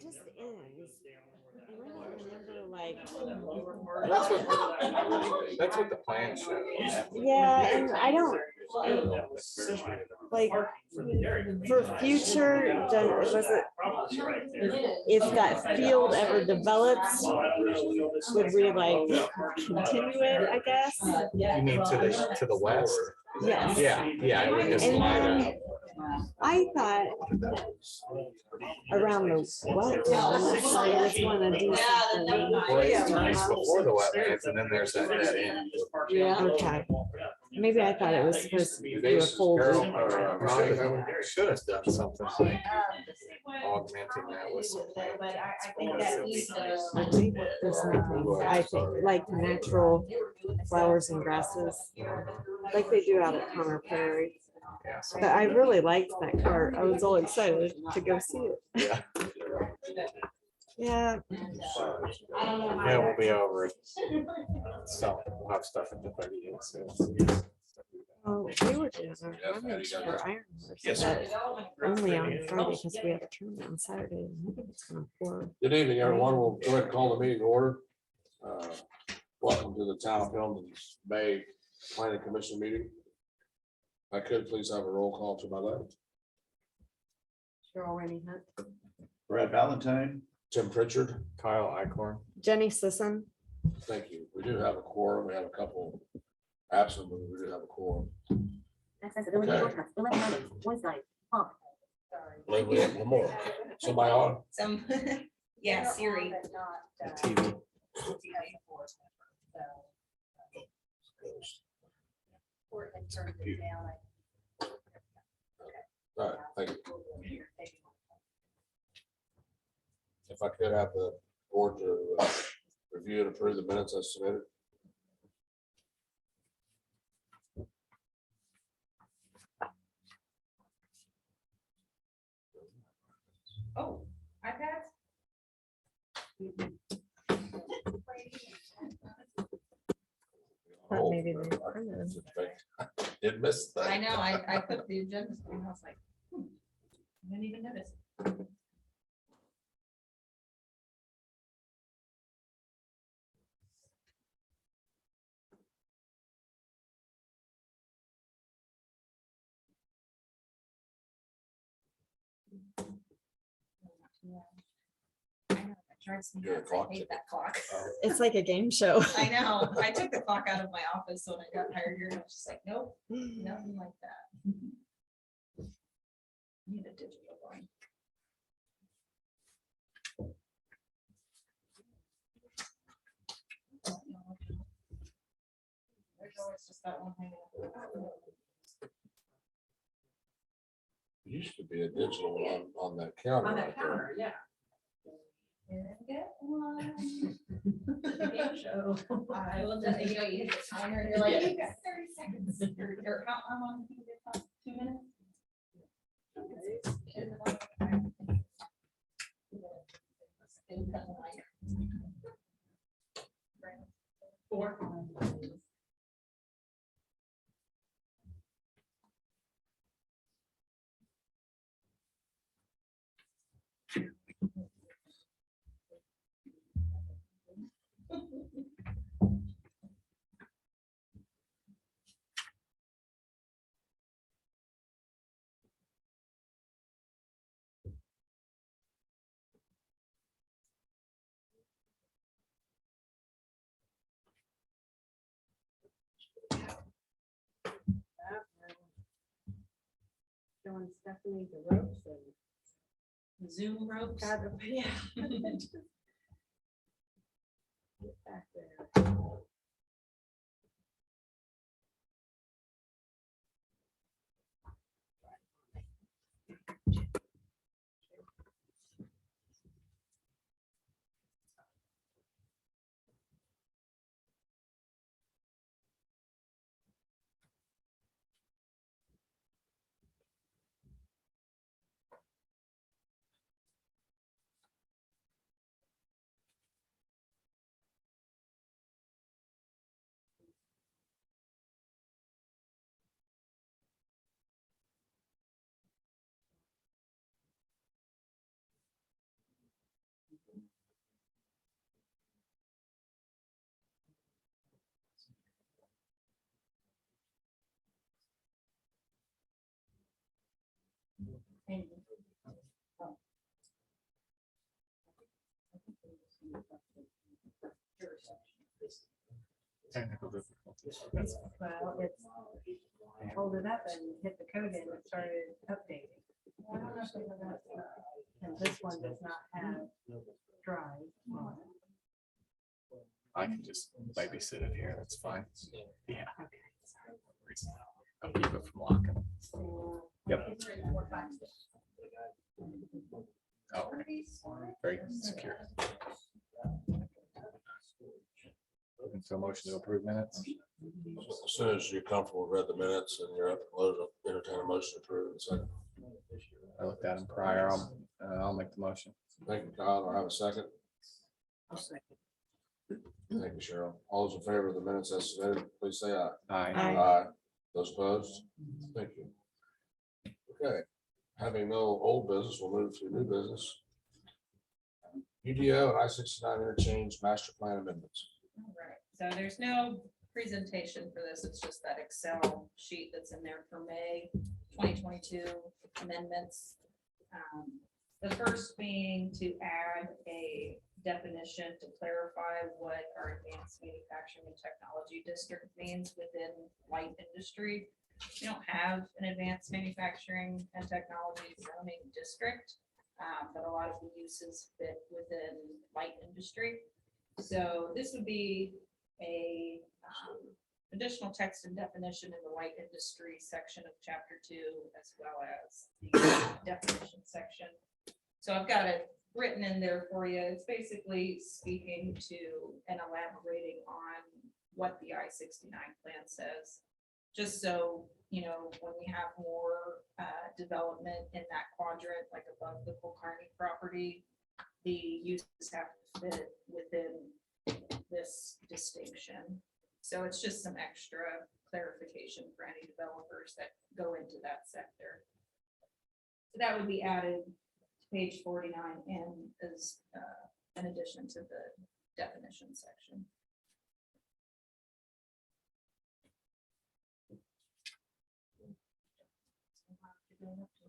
just ends. And I don't remember like, That's what the plan shows. yeah, and I don't like for future, was it, if that field ever develops, would we like continue it, I guess? You mean to the west? Yes. Yeah, I would just And line then up. I thought around the wetlands, they just want to do something. Well, it's before the wetlands, and then there's that end. Okay. Maybe I thought it was supposed to be a full loop. Should have done something like augmenting that with some But I think that needs There's nothing, I think, like natural flowers and grasses, like they do out at Conner Prairie. yeah. But I really liked that cart. I was all excited to go see it. Yeah. Yeah. Yeah, we'll be over it. So we'll have stuff in the 38. So. Oh, we were doing our rummage for Iron Horse, Yes, but only on Friday because we have a tournament on Saturday. And I think it's gonna pour. Good evening, everyone. We'll go ahead and call the meeting to order. Welcome to the Town of Hillman's Bay Planning Commission meeting. If I could please have a roll call to my left. Cheryl Rennie Hunt. Brad Valentine. Tim Pritchard, Kyle Icorn. Jenny Sisson. thank you. We do have a quorum. We have a couple absent, but we do have a quorum. Accessibility Okay. forecast, 11 voice line, off. Wait, we have one more. Somebody on? Some, yeah, Siri. The TV. All right, thank you. If I could have the board to review and approve the minutes as submitted. Oh, iPads? Thought maybe they printed them. Did miss that. I know, I put the agenda, and I was like, I didn't even notice. I know, that drives me Your nuts. clock I hate tick. that clock. It's like a game show. I know, I took the clock out of my office when I got hired here, and I was just like, nope, nothing like that. Need a digital one. There's always just that one thing. Used to be a digital on that counter. On right that there. counter, yeah. Get one. Game show. I will just, you know, you hit the timer and you're like, you've got 30 seconds. Or how long do you get? 2 minutes? Four. Showing Stephanie the ropes and Zoom ropes. God, yeah. Get back there. And- Technical difficulties. That's all. Well, it's hold it up and hit the code in and started updating. And this one does not have drive on it. I can just babysit it here, that's fine. Yeah. Okay. I'll keep it from locking. Yep. Oh, very secure. And so motion to approve minutes? As soon as you're comfortable, read the minutes and you're up and loaded, I'll entertain a motion to approve. So, I looked at them prior, I'll make the motion. thank you, Kyle. I have a second. Thank you, Cheryl. All those in favor of the minutes as submitted, please say aye. Aye. Aye. Aye. Those opposed? Thank you. Okay, having no old business, we'll move to new business. UDO and I-69 interchange master plan amendments. All right, so there's no presentation for this. It's just that Excel sheet that's in there for May 2022 amendments. The first being to add a definition to clarify what our advanced manufacturing and technology district means within light industry. We don't have an advanced manufacturing and technology zoning district, but a lot of the uses fit within light industry. So this would be a additional text and definition in the light industry section of chapter 2, as well as the definition section. So I've got it written in there for you. It's basically speaking to and elaborating on what the I-69 plan says. Just so, you know, when we have more development in that quadrant, like above the Kulkarni property, the uses have to fit within this distinction. So it's just some extra clarification for any developers that go into that sector. So that would be added to page 49 and as an addition to the definition section.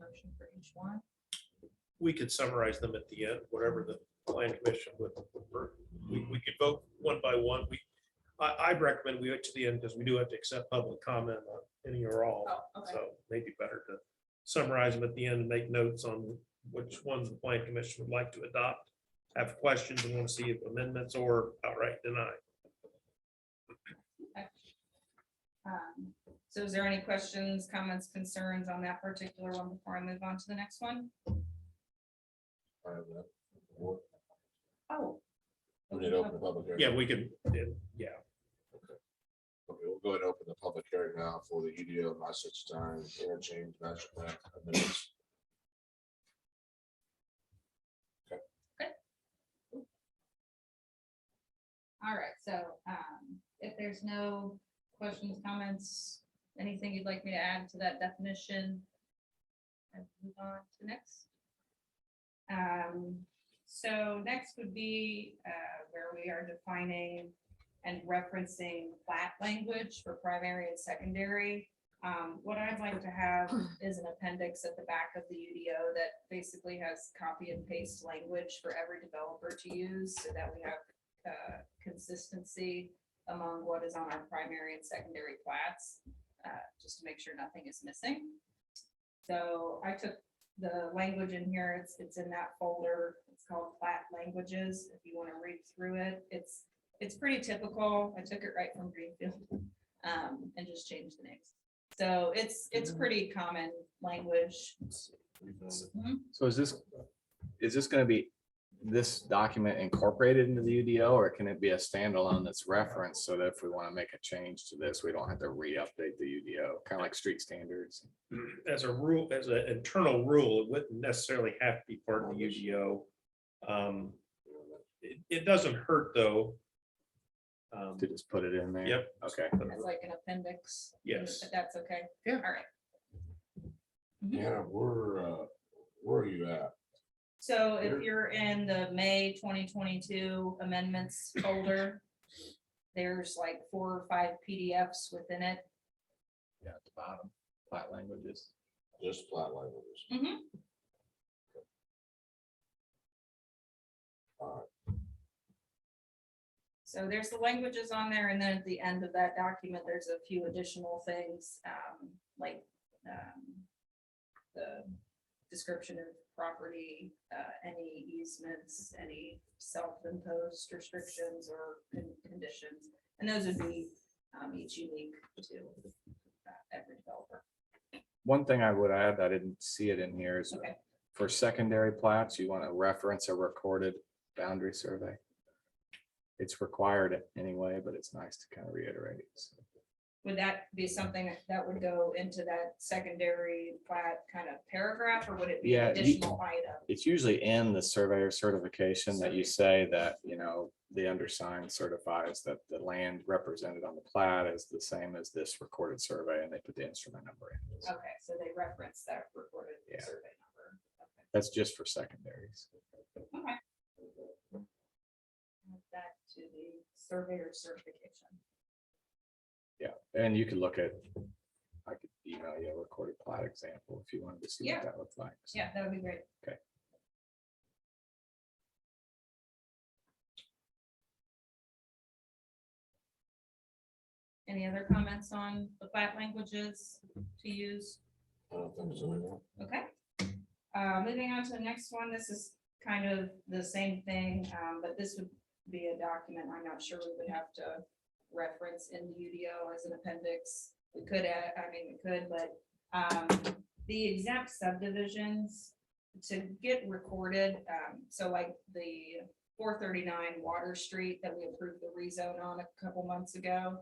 Motion for each one. We could summarize them at the end, whatever the plan commission would prefer. We could vote one by one. I recommend we wait to the end because we do have to accept public comment on any or all. Oh, okay. So maybe better to summarize them at the end and make notes on which ones the plan commission would like to adopt. Have questions and want to see if amendments or outright deny. So is there any questions, comments, concerns on that particular one before I move on to the next one? I have that. Or Oh. we need to open the public hearing. Yeah, we could, yeah. Okay, we'll go ahead and open the public hearing now for the UDO and I-69 interchange master plan amendments. All right, so if there's no questions, comments, anything you'd like me to add to that definition? I'll move on to next. So next would be where we are defining and referencing plat language for primary and secondary. What I'd like to have is an appendix at the back of the UDO that basically has copy and paste language for every developer to use so that we have consistency among what is on our primary and secondary plats, just to make sure nothing is missing. So I took the language in here, it's in that folder, it's called plat languages. If you want to read through it, it's pretty typical. I took it right from Greenfield and just changed the names. So it's pretty common language. So is this gonna be this document incorporated into the UDO, or can it be a standalone that's referenced so that if we want to make a change to this, we don't have to re-update the UDO, kind of like street standards? As a rule, as an internal rule, it wouldn't necessarily have to be part of the UDO. It doesn't hurt though. To just put it in there? Yep. Okay. As like an appendix. Yes. If that's okay. Yeah. All right. Yeah, where are you at? So if you're in the May 2022 amendments folder, there's like 4 or 5 PDFs within it. Yeah, at the bottom, plat languages. Just plat languages. Mhm. All So there's the languages on there, and then at the end of that document, there's a few additional things, like the description of property, any easements, any self-imposed restrictions or conditions. And those would be each unique to every developer. One thing I would add, I didn't see it in here, is Okay. for secondary plats, you want to reference a recorded boundary survey. It's required anyway, but it's nice to kind of reiterate it. So, Would that be something that would go into that secondary plat kind of paragraph, or would it be Yeah, an additional item? it's usually in the surveyor certification that you say that, you know, the undersigned certifies that the land represented on the plat is the same as this recorded survey, and they put the instrument number in. So Okay, so they reference that recorded Yeah. survey number. that's just for secondaries. Okay. Add that to the surveyor certification. Yeah, and you could look at, I could email you a recorded plat example if you wanted to see Yeah. what that looks like. So, Yeah, that would be great. Okay. Any other comments on the plat languages to use? I don't think so anymore. Okay. Moving on to the next one, this is kind of the same thing, but this would be a document, I'm not sure we would have to reference in the UDO as an appendix. We could add, I mean, we could, but the exempt subdivisions to get recorded, so like the 439 Water Street that we approved the rezone on a couple months ago,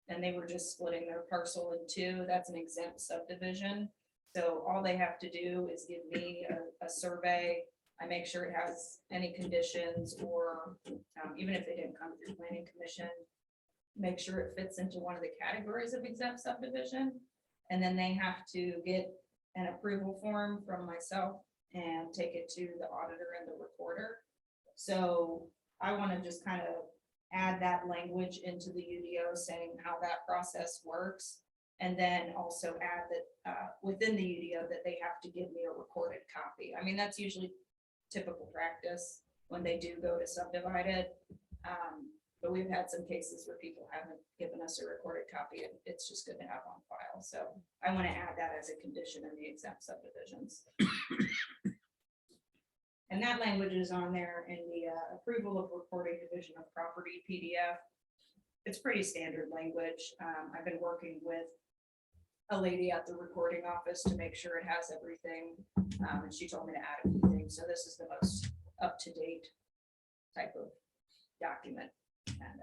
and they were just splitting their parcel in two, that's an exempt subdivision. So all they have to do is give me a survey. I make sure it has any conditions, or even if they didn't come through planning commission, make sure it fits into one of the categories of exempt subdivision. And then they have to get an approval form from myself and take it to the auditor and the recorder. So I want to just kind of add that language into the UDO saying how that process works. And then also add that within the UDO that they have to give me a recorded copy. I mean, that's usually typical practice when they do go to subdivide it. But we've had some cases where people haven't given us a recorded copy, and it's just good to have on file. So I want to add that as a condition in the exempt subdivisions. And that language is on there in the approval of recording division of property PDF. It's pretty standard language. I've been working with a lady at the recording office to make sure it has everything. And she told me to add a few things. So this is the most up-to-date type of document. And,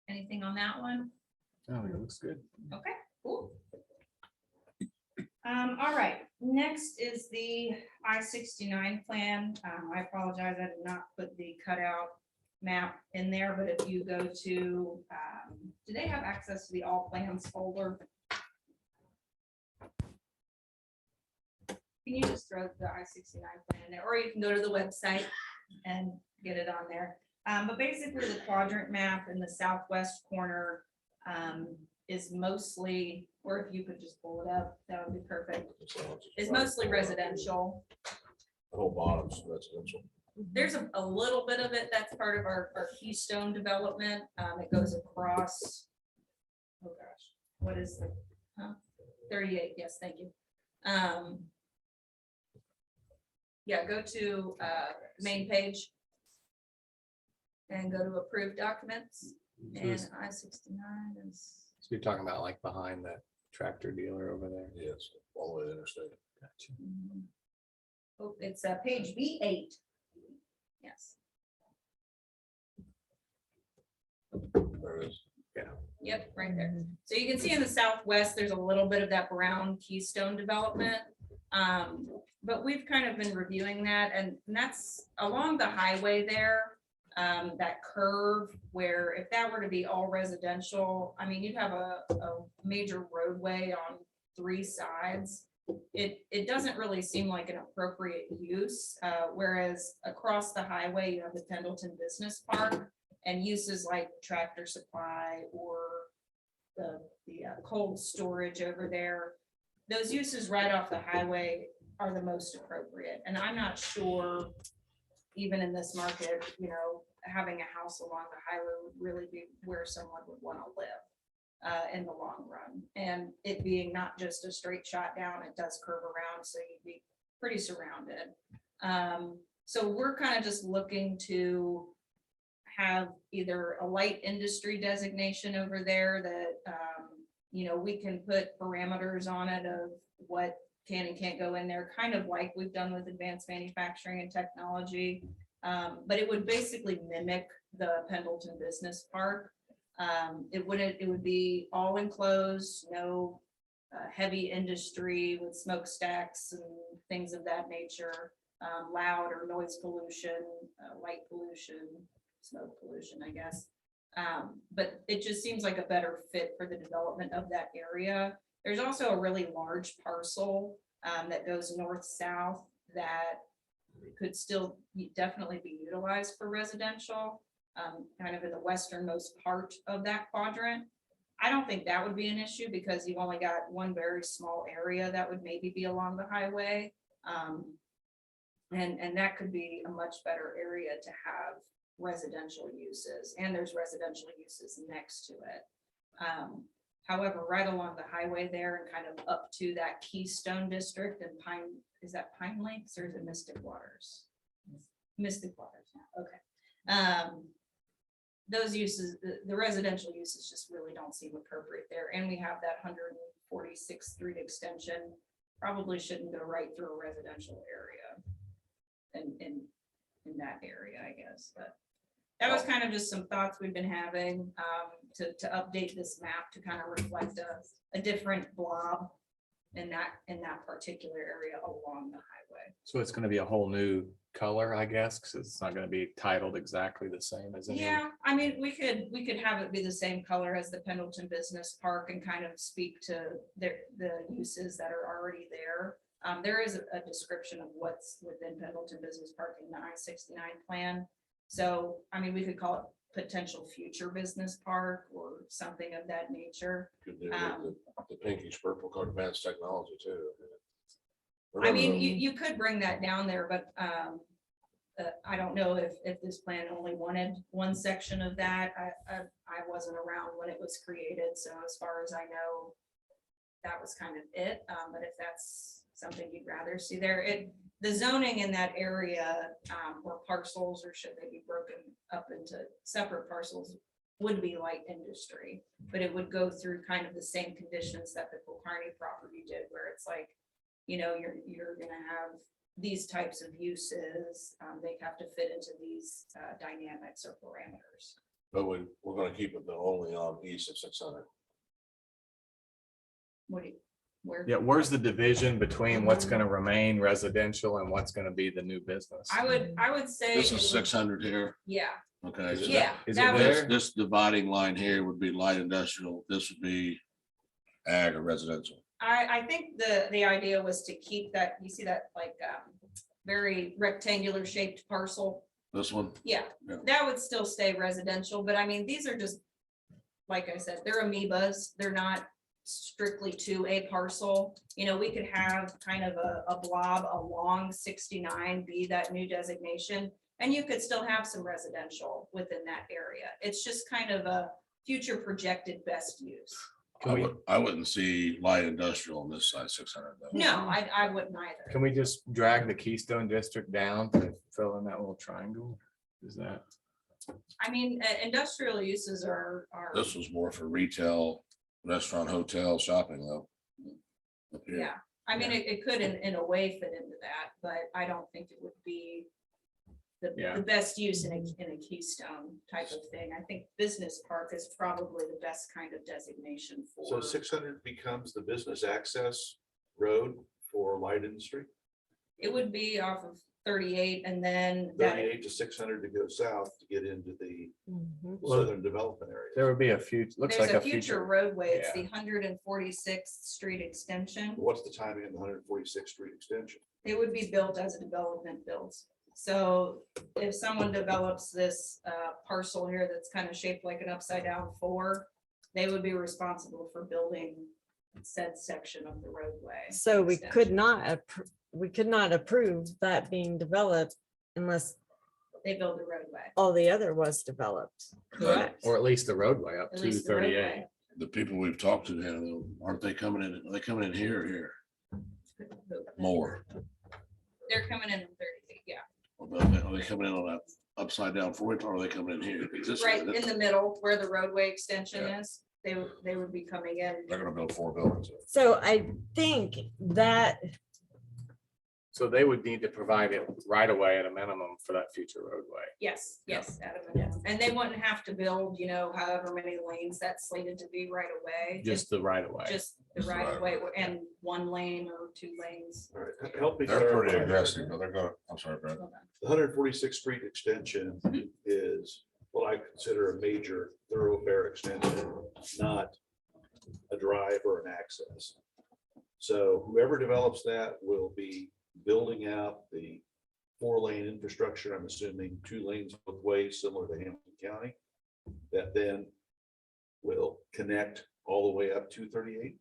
anything on that one? Oh, it looks good. Okay, cool. All right, next is the I-69 plan. I apologize, I did not put the cutout map in there, but if you go to, do they have access to the all plans folder? Can you just throw the I-69 plan in there, or you can go to the website and get it on there. But basically the quadrant map in the southwest corner is mostly, or if you could just pull it up, that would be perfect. It's mostly residential. The whole bottom's residential. There's a little bit of it that's part of our Keystone development. It goes across, oh gosh, what is the, 38, yes, thank you. Yeah, go to main page and go to approved documents, and I-69 is, So you're talking about like behind that tractor dealer over there? Yes, all the way to the interstate. Gotcha. oh, it's page B8. Yes, There it is. yep, right there. So you can see in the southwest, there's a little bit of that brown Keystone development. But we've kind of been reviewing that, and that's along the highway there. That curve where if that were to be all residential, I mean, you'd have a major roadway on 3 sides. It doesn't really seem like an appropriate use, whereas across the highway, you have the Pendleton Business Park and uses like Tractor Supply or cold storage over there. Those uses right off the highway are the most appropriate, and I'm not sure, even in this market, you know, having a house along the highway would really be where someone would want to live in the long run. And it being not just a straight shot down, it does curve around, so you'd be pretty surrounded. So we're kind of just looking to have either a light industry designation over there that, you know, we can put parameters on it of what can and can't go in there, kind of like we've done with advanced manufacturing and technology. But it would basically mimic the Pendleton Business Park. It would be all enclosed, no heavy industry with smokestacks and things of that nature, loud or noise pollution, light pollution, smoke pollution, I guess. But it just seems like a better fit for the development of that area. There's also a really large parcel that goes north-south that could still definitely be utilized for residential, kind of in the westernmost part of that quadrant. I don't think that would be an issue because you've only got one very small area that would maybe be along the highway. And that could be a much better area to have residential uses, and there's residential uses next to it. However, right along the highway there and kind of up to that Keystone District and is that Pine Lakes or is it Mystic Waters? Mystic Waters, yeah, okay. Those uses, the residential uses just really don't seem appropriate there, and we have that 146th Street extension, probably shouldn't go right through a residential area in that area, I guess, but that was kind of just some thoughts we've been having to update this map to kind of reflect a different blob in that particular area along the highway. So it's gonna be a whole new color, I guess, because it's not gonna be titled exactly the same as any. Yeah, I mean, we could have it be the same color as the Pendleton Business Park and kind of speak to the uses that are already there. There is a description of what's within Pendleton Business Park in the I-69 plan. So, I mean, we could call it potential future business park or something of that nature. Could do the pinkish purple called advanced technology too. I mean, you could bring that down there, but I don't know if this plan only wanted one section of that. I wasn't around when it was created, so as far as I know, that was kind of it. But if that's something you'd rather see there, the zoning in that area, or parcels, or should they be broken up into separate parcels, would be light industry, but it would go through kind of the same conditions that the Kulkarni property did, where it's like, you know, you're gonna have these types of uses, they have to fit into these dynamics or parameters. But we're gonna keep it though only on east of 600. What do you, where? Yeah, where's the division between what's gonna remain residential and what's gonna be the new business? I would say. This it is would- 600 here. Yeah, Okay. so yeah. Is that it would- there? This dividing line here would be light industrial. This would be ag or residential. I think the idea was to keep that, you see that like very rectangular shaped parcel? This one, Yeah, Yeah. that would still stay residential, but I mean, these are just, like I said, they're amoebas. They're not strictly to a parcel. You know, we could have kind of a blob along 69 be that new designation, and you could still have some residential within that area. It's just kind of a future projected best use. I wouldn't see light industrial on this side 600 though. No, I wouldn't either. Can we just drag the Keystone District down to fill in that little triangle? Is that? I mean, industrial uses are. This was more for retail, restaurant, hotel, shopping though. Up here. Yeah, I mean, it could in a way fit into that, but I don't think it would be Yeah. the best use in a Keystone type of thing. I think business park is probably the best kind of designation for. So 600 becomes the business access road for light industry, It would be off of 38 and then that, 38 to 600 to go south to get into the Mhm. southern development area. There would be a future, looks there's like a future roadway. It's yeah. the 146th Street extension. What's the timing of the 146th Street extension? It would be built as a development builds. So if someone develops this parcel here that's kind of shaped like an upside down 4, They would be responsible for building said section of the roadway. So we could extension. not, we could not approve that being developed unless They build the roadway. all the other was developed, correct? Or at least the roadway up At to least the 38. roadway. The people we've talked to, Hannah, aren't they coming in, are they coming in here or here? More. They're coming in 30 feet, yeah. Are they coming in on that upside down Freud, or are they coming in here? This- Right in the middle where the roadway extension Yeah. is, they would be coming in. They're gonna build 4 buildings. So I think that, So they would need to provide it right away at a minimum for that future roadway. Yes, yes, Adam, yes. And they wouldn't have to build, however many lanes that's slated to be right away. Just the right of way. Just the right of way and 1 lane or 2 lanes. All right, help me. They're pretty clarify. aggressive, but they're gonna, I'm sorry, Brad. The 146th Street extension is what I consider a major thoroughfare extension, not a drive or an access. So whoever develops that will be building out the 4-lane infrastructure, I'm assuming 2 lanes both ways, similar to Hampton County, that then will connect all the way up to 38.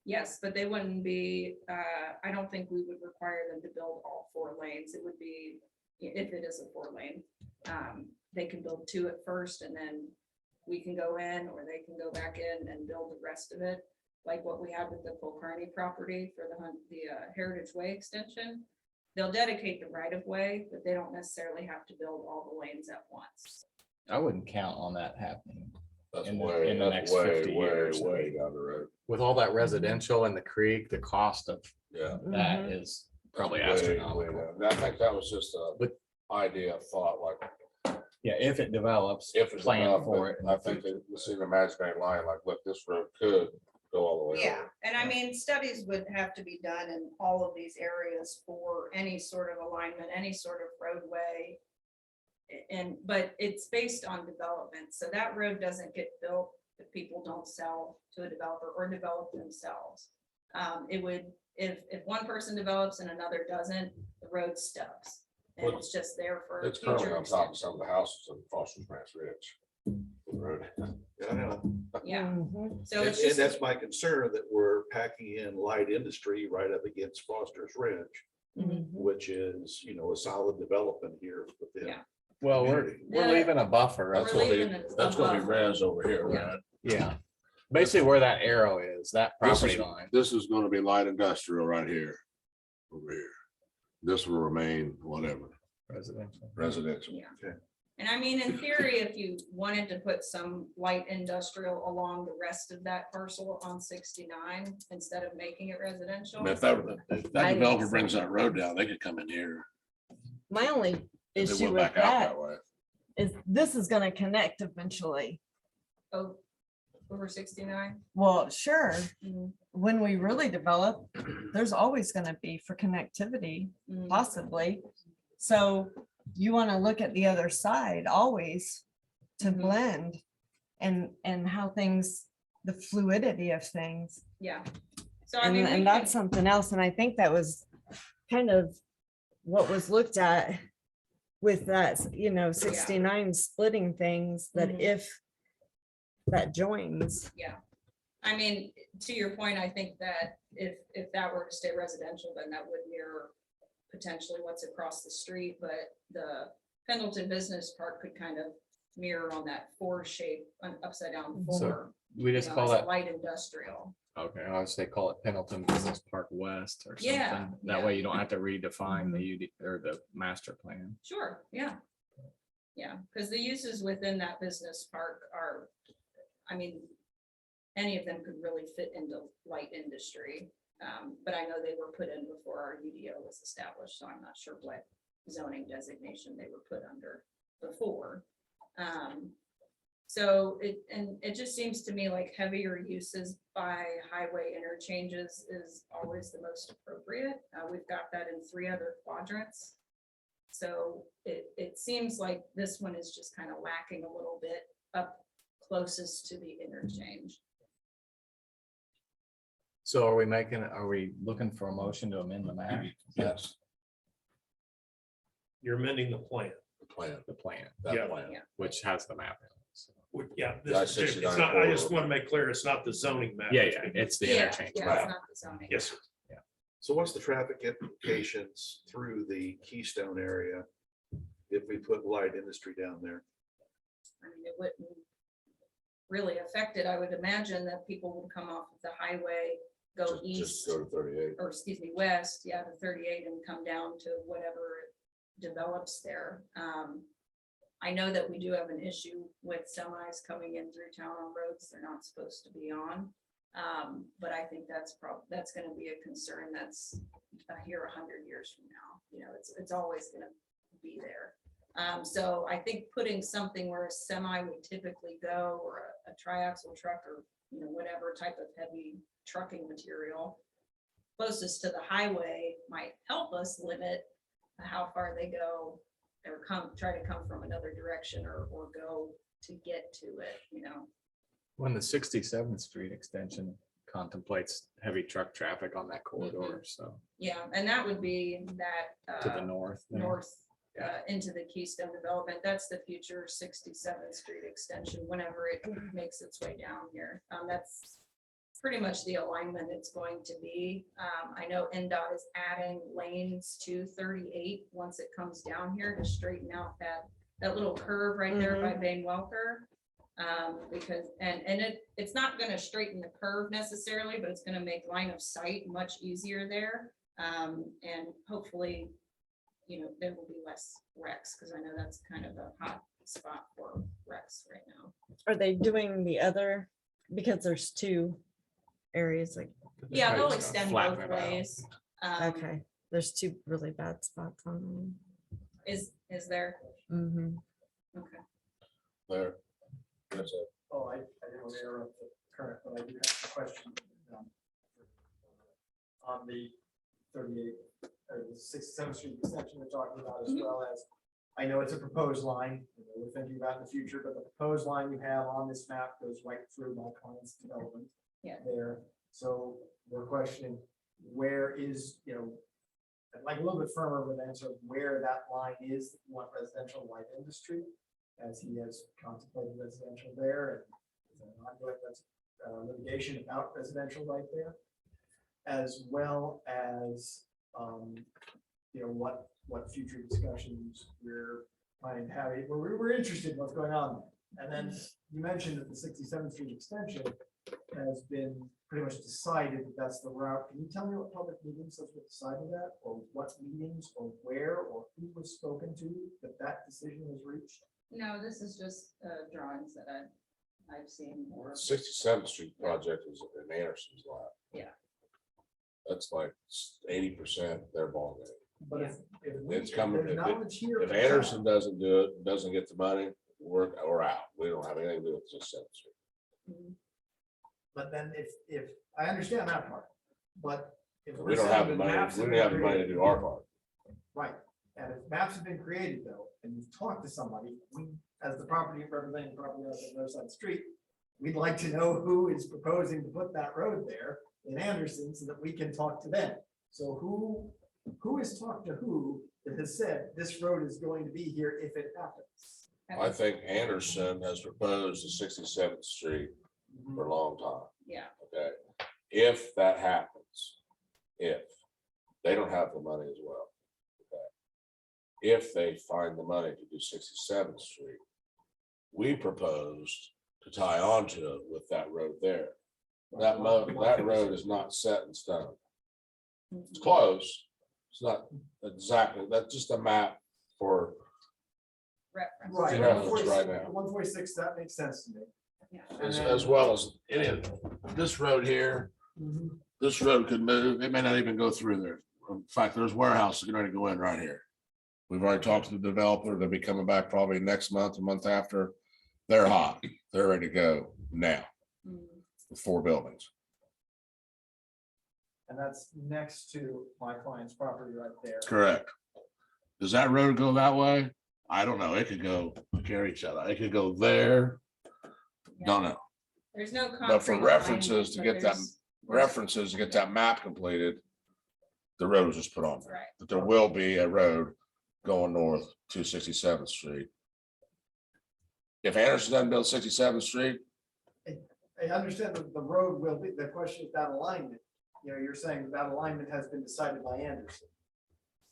Yes, but they wouldn't be, I don't think we would require them to build all 4 lanes. It would be, if it is a 4-lane. They can build 2 at first and then we can go in, or they can go back in and build the rest of it. Like what we have with the Kulkarni property for the Heritage Way extension. They'll dedicate the right of way, but they don't necessarily have to build all the lanes at once. I wouldn't count on that happening That's in the way, that's that's way, way, way, way, years. way down the road. with all that residential and the creek, the cost of Yeah. that Mhm. is probably Way, way astronomical. down. I think that was just a But- idea, thought, like, Yeah, if it develops, if it's plan enough, for it. in I the think future. they see the imaginary line, like, look, this road could go all the way. Yeah, over. and I mean, studies would have to be done in all of these areas for any sort of alignment, any sort of roadway. But it's based on development, so that road doesn't get built if people don't sell to a developer or develop themselves. It would, if one person develops and another doesn't, the road stubs. And Well, it's just there for. It's currently future on top of extension. some of the houses in Foster's Ranch Ridge. Road. Yeah, I know. Yeah, Mhm. so And it's and just, that's my concern, that we're packing in light industry right up against Foster's Ridge, Mhm. which is, a solid development here within. Yeah. Well, community. we're Yeah. leaving a buffer. We're That's gonna be, leaving it that's gonna be above. res over here, Yeah. right? Yeah. Basically where that arrow is, that This property is- line. This is gonna be light industrial right here, over here. This will remain whatever, Residential. residential. yeah. Okay. And I mean, in theory, if you wanted to put some light industrial along the rest of that parcel on 69, instead of making it residential. I mean, if that I developer think brings so. that road down, they could come in here. My only and they issue went with back out that way. is this is gonna connect eventually. Oh, over 69. Well, sure, Mhm, when we really develop, there's always gonna be for connectivity, mhm. possibly. So you wanna look at the other side always to Mhm. blend and how things, the fluidity of things. Yeah. So I mean, we And that's can- something else, and I think that was kind of what was looked at with that, 69 splitting things, that Mhm. if that joins. I mean, to your point, I think that if that were to stay residential, then that would mirror potentially what's across the street, but the Pendleton Business Park could kind of mirror on that 4 shape, an upside down So 4. We just call as a that, light industrial. okay, I would say call it Pendleton Business Park West or Yeah, something. That yeah. way you don't have to redefine the UD or the master plan. Sure, yeah. Yeah, because the uses within that business park are, I mean, any of them could really fit into light industry. But I know they were put in before our UDO was established, so I'm not sure what zoning designation they were put under before. So it just seems to me like heavier uses by highway interchanges is always the most appropriate. We've got that in 3 other quadrants. So it seems like this one is just kind of lacking a little bit up closest to the interchange. So are we looking for a motion to amend the map? Yes, You're amending the plan. the plan, The plan, Yeah. that plan. Yeah. which has the map. in it, so. Yeah, Yeah, this, it's 69 not, I just corridor. want to make clear, it's not the zoning map. Yeah, yeah, it's the Yeah, interchange. yeah, Right. it's not the zoning. Yes, sir. So what's the traffic implications through the Keystone area if we put light industry down there? I mean, it wouldn't really affect it. I would imagine that people would come off of the highway, go Just east, go to 38. or excuse me, west, yeah, to 38 and come down to whatever develops there. I know that we do have an issue with semis coming in through town on roads they're not supposed to be on. But I think that's gonna be a concern that's here 100 years from now. You know, it's always gonna be there. So I think putting something where a semi would typically go, or a triaxle truck, or, you know, whatever type of heavy trucking material closest to the highway might help us limit how far they go, or try to come from another direction, or go to get to it, you know. When the 67th Street extension contemplates heavy truck traffic on that corridor, so Yeah, and that would be that to the north. there. north Yeah. into the Keystone development. That's the future 67th Street extension, whenever it makes its way down here. That's pretty much the alignment it's going to be. I know NDOT is adding lanes to 38 once it comes down here to straighten out that little curve right there by Bain Welker. Because, and it's not gonna straighten the curve necessarily, but it's gonna make line of sight much easier there. And hopefully, you know, there will be less wrecks, because I know that's kind of a hot spot for wrecks right now. Are they doing the other, because there's two areas like, Yeah, they'll Right, extend flatten both it out. ways. okay, there's two really bad spots on them. Is there? Mhm. Okay. There. That's it. Oh, I didn't want to interrupt the current, but I do have a question. On the 38, or the 67th Street extension we're talking about, as well as, I know it's a proposed line, you know, we're thinking about in the future, but the proposed line you have on this map goes right through my client's development. Yeah. There, so we're questioning, where is, you know, I'd like a little bit firmer of an answer of where that line is, that you want residential light industry, as he has contemplated residential there, and ongoing litigation about residential right there, as well as, you know, what future discussions we're planning to have. We're interested in what's going on. And then you mentioned that the 67th Street extension has been pretty much decided that that's the route. Can you tell me what public meetings have decided that, or what meetings, or where, or who was spoken to that decision was reached? No, this is just drawings that I've seen. Or 67th Street project is in Anderson's lap. Yeah. That's like 80% their ballgame. But if It's coming, there's knowledge here. If Anderson doesn't do it, doesn't get the money, we're out. We don't have anything to do with 67th Street. But then if, I understand that part, but if. We don't have the money, we don't have the money to do our part. Right, and if maps have been created though, and you've talked to somebody, we, as the property representing property owners on the other side of the street, we'd like to know who is proposing to put that road there in Anderson so that we can talk to them. So who has talked to who that has said this road is going to be here if it happens? I think Anderson has proposed the 67th Street for a long time. Yeah. Okay, if that happens, if they don't have the money as well. Okay, if they find the money to do 67th Street, we proposed to tie onto it with that road there. That road is not set in stone. It's close. It's not exactly, that's just a map for, Reference. Right, Reference right now. 146, that makes sense to me. Yeah. as well as any of this road here. This road could move. It may not even go through there. In fact, there's warehouses going to go in right here. We've already talked to the developer. They'll be coming back probably next month, a month after. They're hot. They're ready to go now. Mm. The 4 buildings. And that's next to my client's property right there. Correct. Does that road go that way? I don't know. It could go carry each other. It could go there. Don't know. There's no. But for concrete references to alignment, get but that there's- references to get that map completed, the road was just put on there. Right. But there will be a road going north to 67th Street. If Anderson doesn't build 67th Street, I understand that the road will be, the question is that alignment. You know, you're saying that alignment has been decided by Anderson.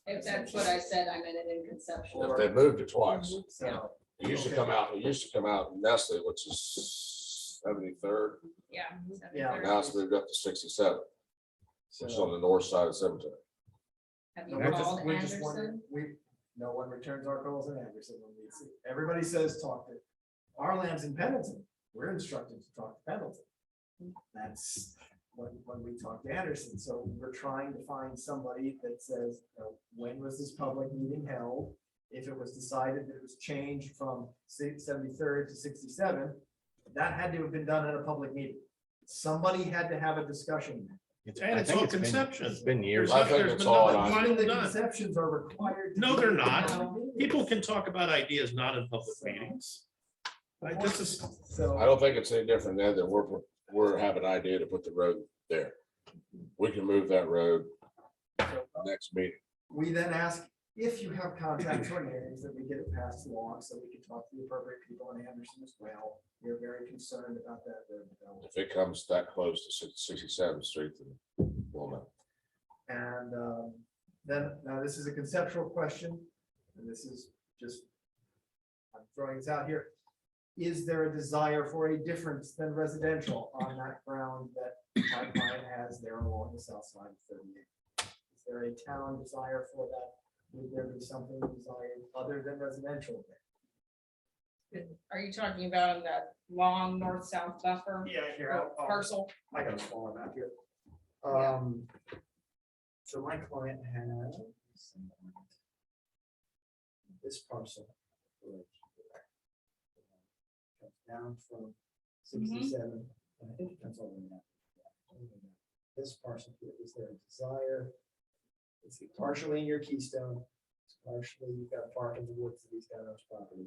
If that's what I said, I meant it in conceptual. if they moved it twice, So, it used to come out, Nestle, which is 73rd, Yeah. Yeah. now it's moved up to 67th, which is on so the north side of the cemetery. Have you we're just, called we're just wondering, Anderson? no one returns our calls in Anderson when we see. Everybody says, talk to, our land's in Pendleton. We're instructed to talk to Pendleton. That's when we talk to Anderson. So we're trying to find somebody that says, you know, when was this public meeting held? If it was decided that it was changed from 73rd to 67, that had to have been done at a public meeting. Somebody had to have a discussion. And I it's think all it's been- conception. It's been years. I think it's all nothing on- Even the done. conceptions are required. to No, be they're in not. town meetings. People can talk about ideas not in public meetings. Like, this is, So. I don't think it's any different than that we're having an idea to put the road there. We can move that road next meeting. We then ask if you have contacts or names that we get it passed along so we can talk to the appropriate people in Anderson as well. We're very concerned about that. If it comes that close to 67th Street, then we'll know. And then, now this is a conceptual question, and this is just, I'm throwing this out here. Is there a desire for a difference than residential on that ground that my client has there along the south side of 38? Is there a town desire for that? Would there be something desired other than residential there? Are you talking about on that long north-south buffer Yeah, here, parcel? I got a smaller map here. Yeah. So my client has this parcel. Comes down from 67, and I think it comes all the way down. This parcel here is their desire. It's partially in your keystone, it's partially, you've got a park in the woods that he's got on his property,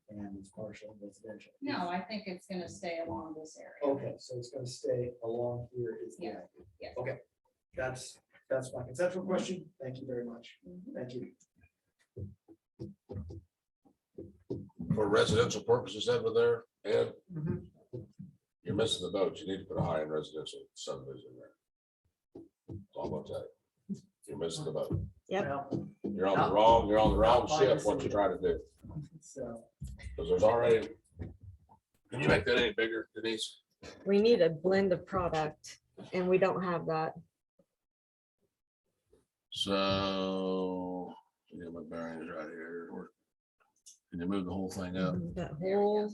and it's partially residential. No, I think it's gonna stay along this area. Okay, so it's gonna stay along here is the Yeah, idea. yeah. Okay, that's my conceptual question. Thank you very much. Thank you. For residential purposes over there, and Mhm. you're missing the boat. You need to put a high-end residential subdivision there. That's all I'm gonna tell you. You're missing the boat. Yep. Well, You're on the wrong Not by ship, the what you're trying to do, so, because there's already. Can you make that any bigger, Denise? We need a blend of product and we don't have that. So, yeah, my bearings right here. Can you move the whole thing up? That whole,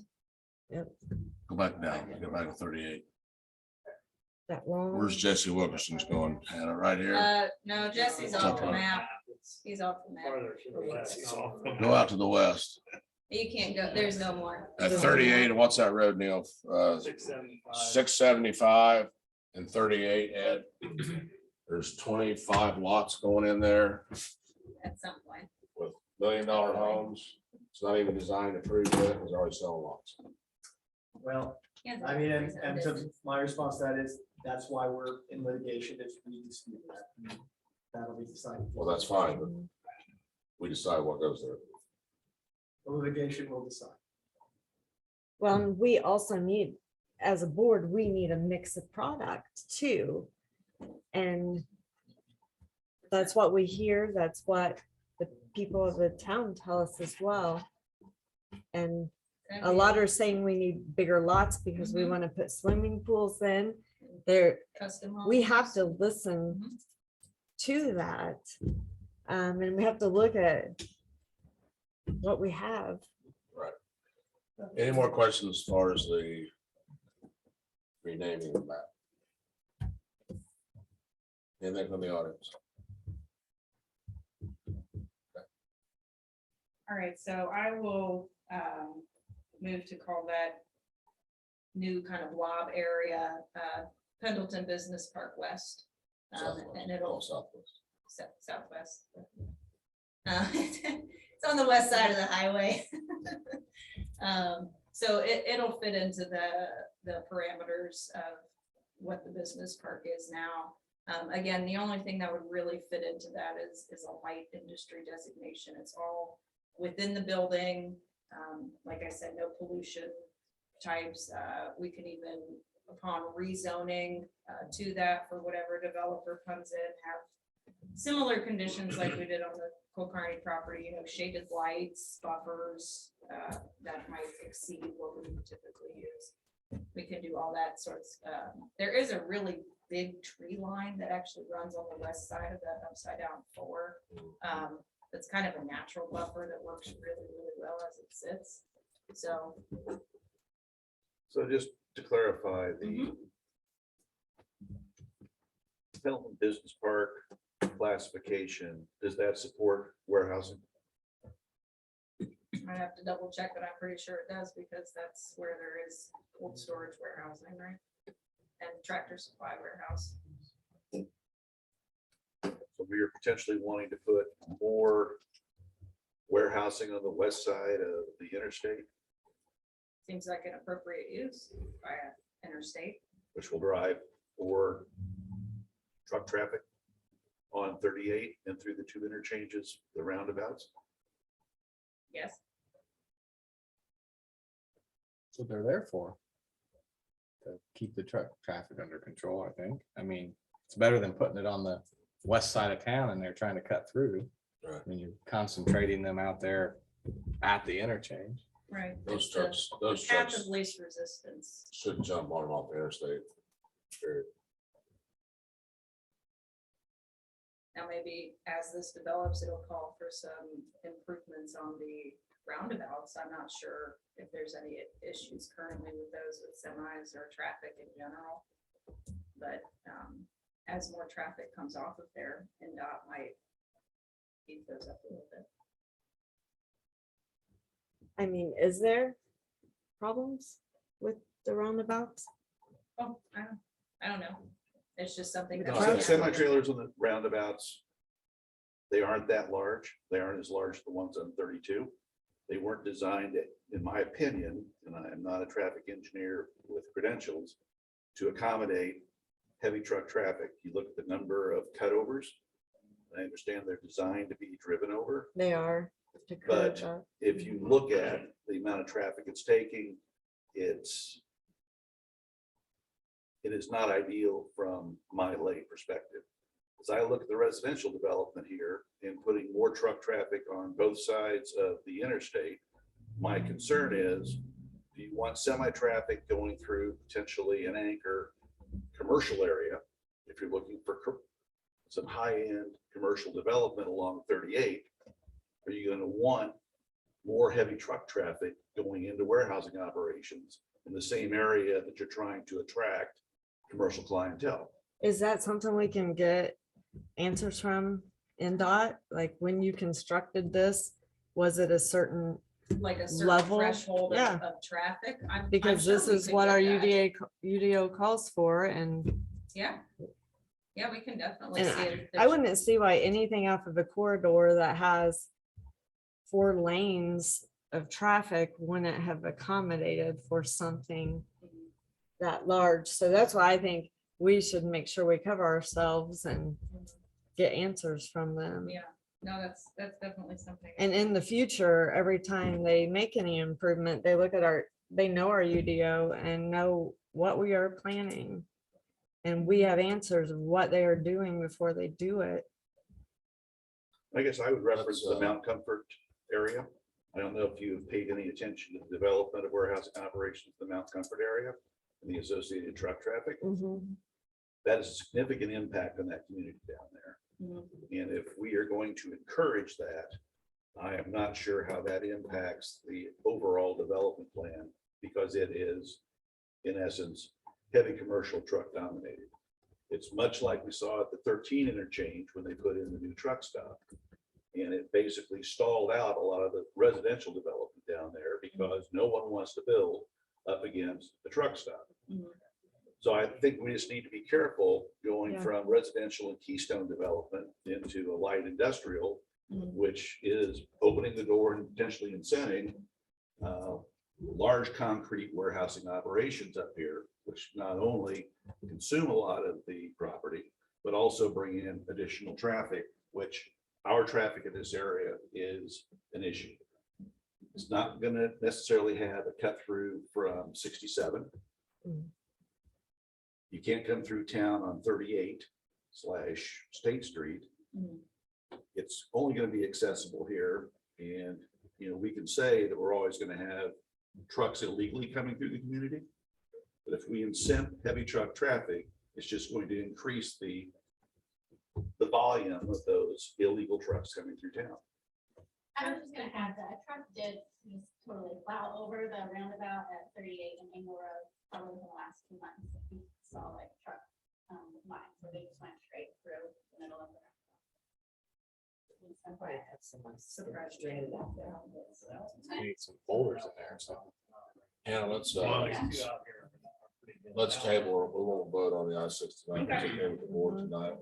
Go back down, go back to 38. that long. Where's Jesse Wilkerson's going? Hannah, right here? No, Jesse's off the map. He's off the map. Go out to the west. You can't go, there's no more. At 38, and what's that road, Neil? 675 and 38, Ed. There's 25 lots going in there At some point. with $1 million homes. It's not even designed to prove yet, it's already selling lots. well, Kansas I mean, is a and business. to my response to that is, that's why we're in litigation, if we dispute that. That'll be decided. Well, that's fine, but we decide what goes there. The litigation will decide. Well, and we also need, as a board, we need a mix of product too. And that's what we hear. That's what the people of the town tell us as well. And a lot are saying we need bigger lots because we Mhm. want to put swimming pools in. There, Custom we homes. have to listen Mhm. to that. And we have to look at what we have. Any more questions as far as the renaming the map? Anything from the audience? All right, so I will move to call that new kind of blob area, Pendleton Business Park West. And it'll Southwest. southwest. It's on the west side of the highway. So it'll fit into the parameters of what the business park is now. Again, the only thing that would really fit into that is a light industry designation. It's all within the building. Like I said, no pollution types. We can even, upon rezoning to that for whatever developer comes in, have similar conditions like we did on the Colcarney property, shaded lights, buffers, that might exceed what we typically use. We can do all that sorts. There is a really big tree line that actually runs on the west side of that upside down 4. It's kind of a natural buffer that works really, really well as it sits. So, So just to clarify, the Pelton Business Park classification, does that support warehousing? I have to double check, but I'm pretty sure it does because that's where there is cold storage warehousing, right? And Tractor Supply warehouse. So we are potentially wanting to put more warehousing on the west side of the interstate, Seems like an appropriate use via interstate. which will drive more truck traffic on 38 and through the 2 interchanges, the roundabouts. Yes. That's what they're there for. To keep the truck traffic under control, I think. I mean, it's better than putting it on the west side of town and they're trying to cut through. Right. I mean, you're concentrating them out there at the interchange. Right. Those It's the- trucks, those the path trucks of least resistance. shouldn't jump on and off the interstate. Period. Now, maybe as this develops, it'll call for some improvements on the roundabouts. I'm not sure if there's any issues currently with those with semis or traffic in general. But as more traffic comes off of there, NDOT might keep those up a little bit. I mean, is there problems with the roundabouts? Oh, I don't know. It's just something. that No, we have to- semi-trailers on the roundabouts, they aren't that large. They aren't as large as the ones on 32. They weren't designed, in my opinion, and I am not a traffic engineer with credentials, to accommodate heavy truck traffic. You look at the number of cutovers. I understand they're designed to be driven over. They are. to But- curb that. If you look at the amount of traffic it's taking, it is not ideal from my lay perspective. As I look at the residential development here and putting more truck traffic on both sides of the interstate, my concern is, do you want semi-traffic going through potentially an anchor commercial area? If you're looking for some high-end commercial development along 38, are you going to want more heavy truck traffic going into warehousing operations in the same area that you're trying to attract commercial clientele? Is that something we can get answers from NDOT? Like when you constructed this, was it a certain, Like a certain level, threshold yeah. of traffic. I'm because sure this we is could what get our that. UDO calls for, and Yeah. Yeah, we can definitely And see it. I wouldn't see why anything off of a corridor that has 4 lanes of traffic wouldn't have accommodated for something that large. So that's why I think we should make sure we cover ourselves and get answers from them. Yeah, no, that's definitely something. And in the future, every time they make any improvement, they look at they know our UDO and know what we are planning. And we have answers of what they are doing before they do it. I guess I would reference That's, the Mount Comfort area. I don't know if you've paid any attention to the development of warehousing operations, in the Mount Comfort area and the associated truck traffic. Mhm. That is a significant impact on that community down there. Mhm. And if we are going to encourage that, I am not sure how that impacts the overall development plan, because it is, in essence, heavy commercial truck dominated. It's much like we saw at the 13 interchange when they put in the new truck stop. And it basically stalled out a lot of the residential development down there because no one wants to build up against the truck stop. Mhm. So I think we just need to be careful going Yeah. from residential and keystone development into a light industrial, Mhm. which is opening the door and potentially incenting large concrete warehousing operations up here, which not only consume a lot of the property, but also bring in additional traffic, which our traffic in this area is an issue. It's not gonna necessarily have a cut through from 67. Mm. You can't come through town on 38 / State Street. Mhm. It's only gonna be accessible here, and, you know, we can say that we're always gonna have trucks illegally coming through the community. But if we incent heavy truck traffic, it's just going to increase the volume of those illegal trucks coming through town. I was just gonna add that a truck did just totally plow over the roundabout at 38 and Englewood Road probably in the last 2 months. We saw like truck lines where they just went straight through the middle of the roundabout. Need some boulders in there, so. Yeah, Well, it's too out here. let's table, we won't vote on the I-69, it's okay with the board tonight.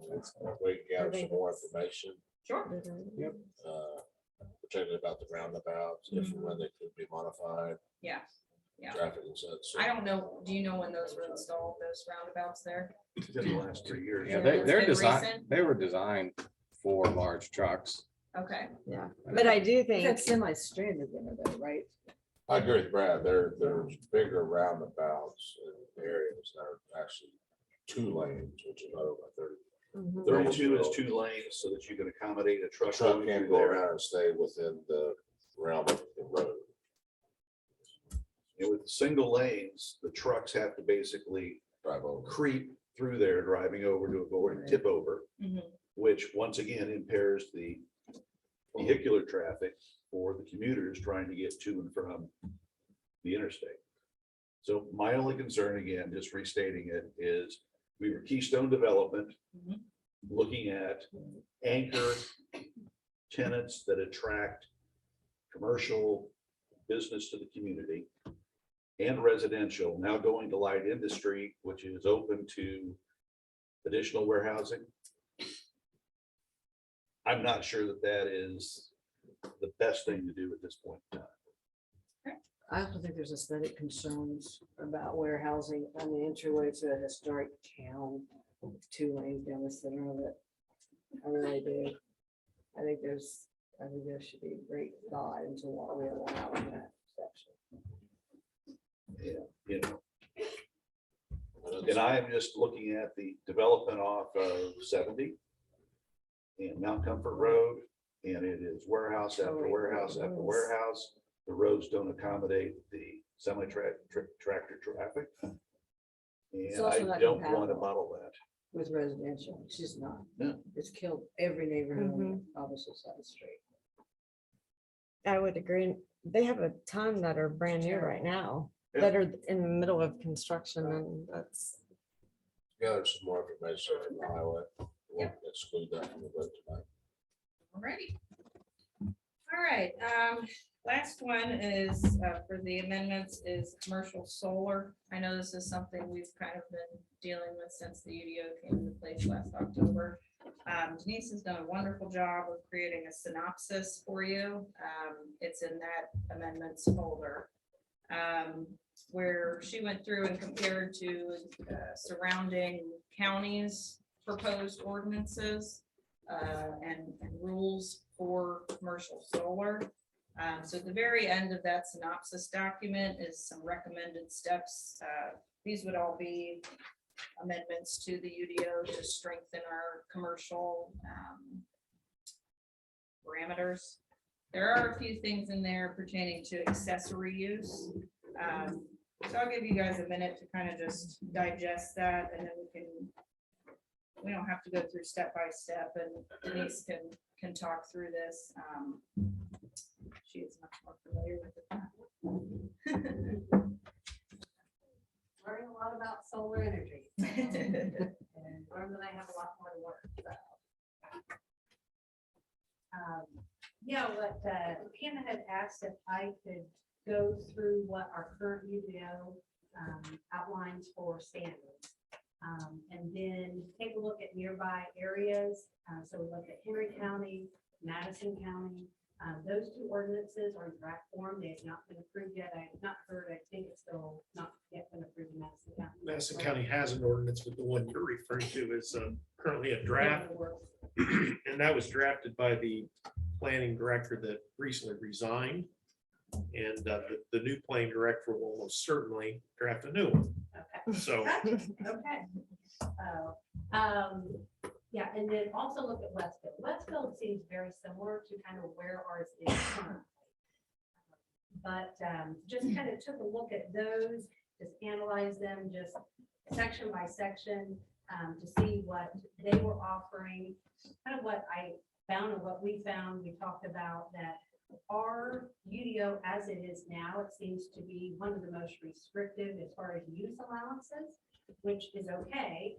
We can gather some more information, Sure. particularly about the roundabouts, if and when they could be modified, Yeah, yeah. traffic and such. I don't know, do you know when those were installed, those roundabouts there? In the last 3 years. Yeah, It's they're been designed, recent? they were designed for large trucks. Okay, Yeah, but I do think. That's semi-stranded there though, right? I agree with Brad, there's bigger roundabouts in areas that are actually 2 lanes, which is not over 30. Mhm. 32 is 2 lanes so that you can accommodate a truck. Truck going can through go there. around and stay within the realm of the road. And with single lanes, the trucks have to basically Drive over. creep through there, driving over to avoid a tip over, Mhm. which once again impairs the vehicular traffic for the commuters trying to get to and from the interstate. So my only concern, again, just restating it, is we were Keystone Development, Mhm. looking at anchor tenants that attract commercial business to the community and residential, now going to light industry, which is open to additional warehousing. I'm not sure that that is the best thing to do at this point in time. I also think there's aesthetic concerns about warehousing on the entryway to a historic town, 2 lanes down the center of it. I really do. I think there should be great thought into what we allow in that section. Yeah, you know, and I am just looking at the development off of 70 and Mount Comfort Road, and it is warehouse after warehouse after warehouse. The roads don't accommodate the semi-tractor traffic. And also I not don't want to compatible. muddle that. With residential, it's just not. No. It's killed every neighborhood on the opposite side of the street. I would agree. They have a ton that are brand new right now, Yeah. that are in the middle of construction, and that's, Gather some more information from the highway. We'll exclude that from the vote tonight. alrighty. All right, last one is, for the amendments is commercial solar. I know this is something we've kind of been dealing with since the UDO came into place last October. Denise has done a wonderful job of creating a synopsis for you. It's in that amendments folder. Where she went through and compared to surrounding counties' proposed ordinances and rules for commercial solar. So at the very end of that synopsis document is some recommended steps. These would all be amendments to the UDO to strengthen our commercial parameters. There are a few things in there pertaining to accessory use. So I'll give you guys a minute to kind of just digest that, and then we don't have to go through step by step, and Denise can talk through this. She is much more familiar with it. Learning a lot about solar energy. And learn that I have a lot more to learn. So. Yeah, what Hannah had asked if I could go through what our current UDO outlines for standards. And then take a look at nearby areas. So we look at Henry County, Madison County. Those 2 ordinances are in draft form. They have not been approved yet. I have not heard. I think it's still not yet been approved in Madison County. Madison County has an ordinance, but the one you're referring to is currently a draft. And that was drafted by the planning director that recently resigned. And the new planning director will most certainly draft a new one. Okay. So, Okay. Yeah, and then also look at Westfield. Westfield seems very similar to kind of where ours is currently. But just kind of took a look at those, just analyze them, just section by section, to see what they were offering. Kind of what I found and what we found, we talked about that our UDO as it is now, it seems to be one of the most restrictive as far as use allowances, which is okay.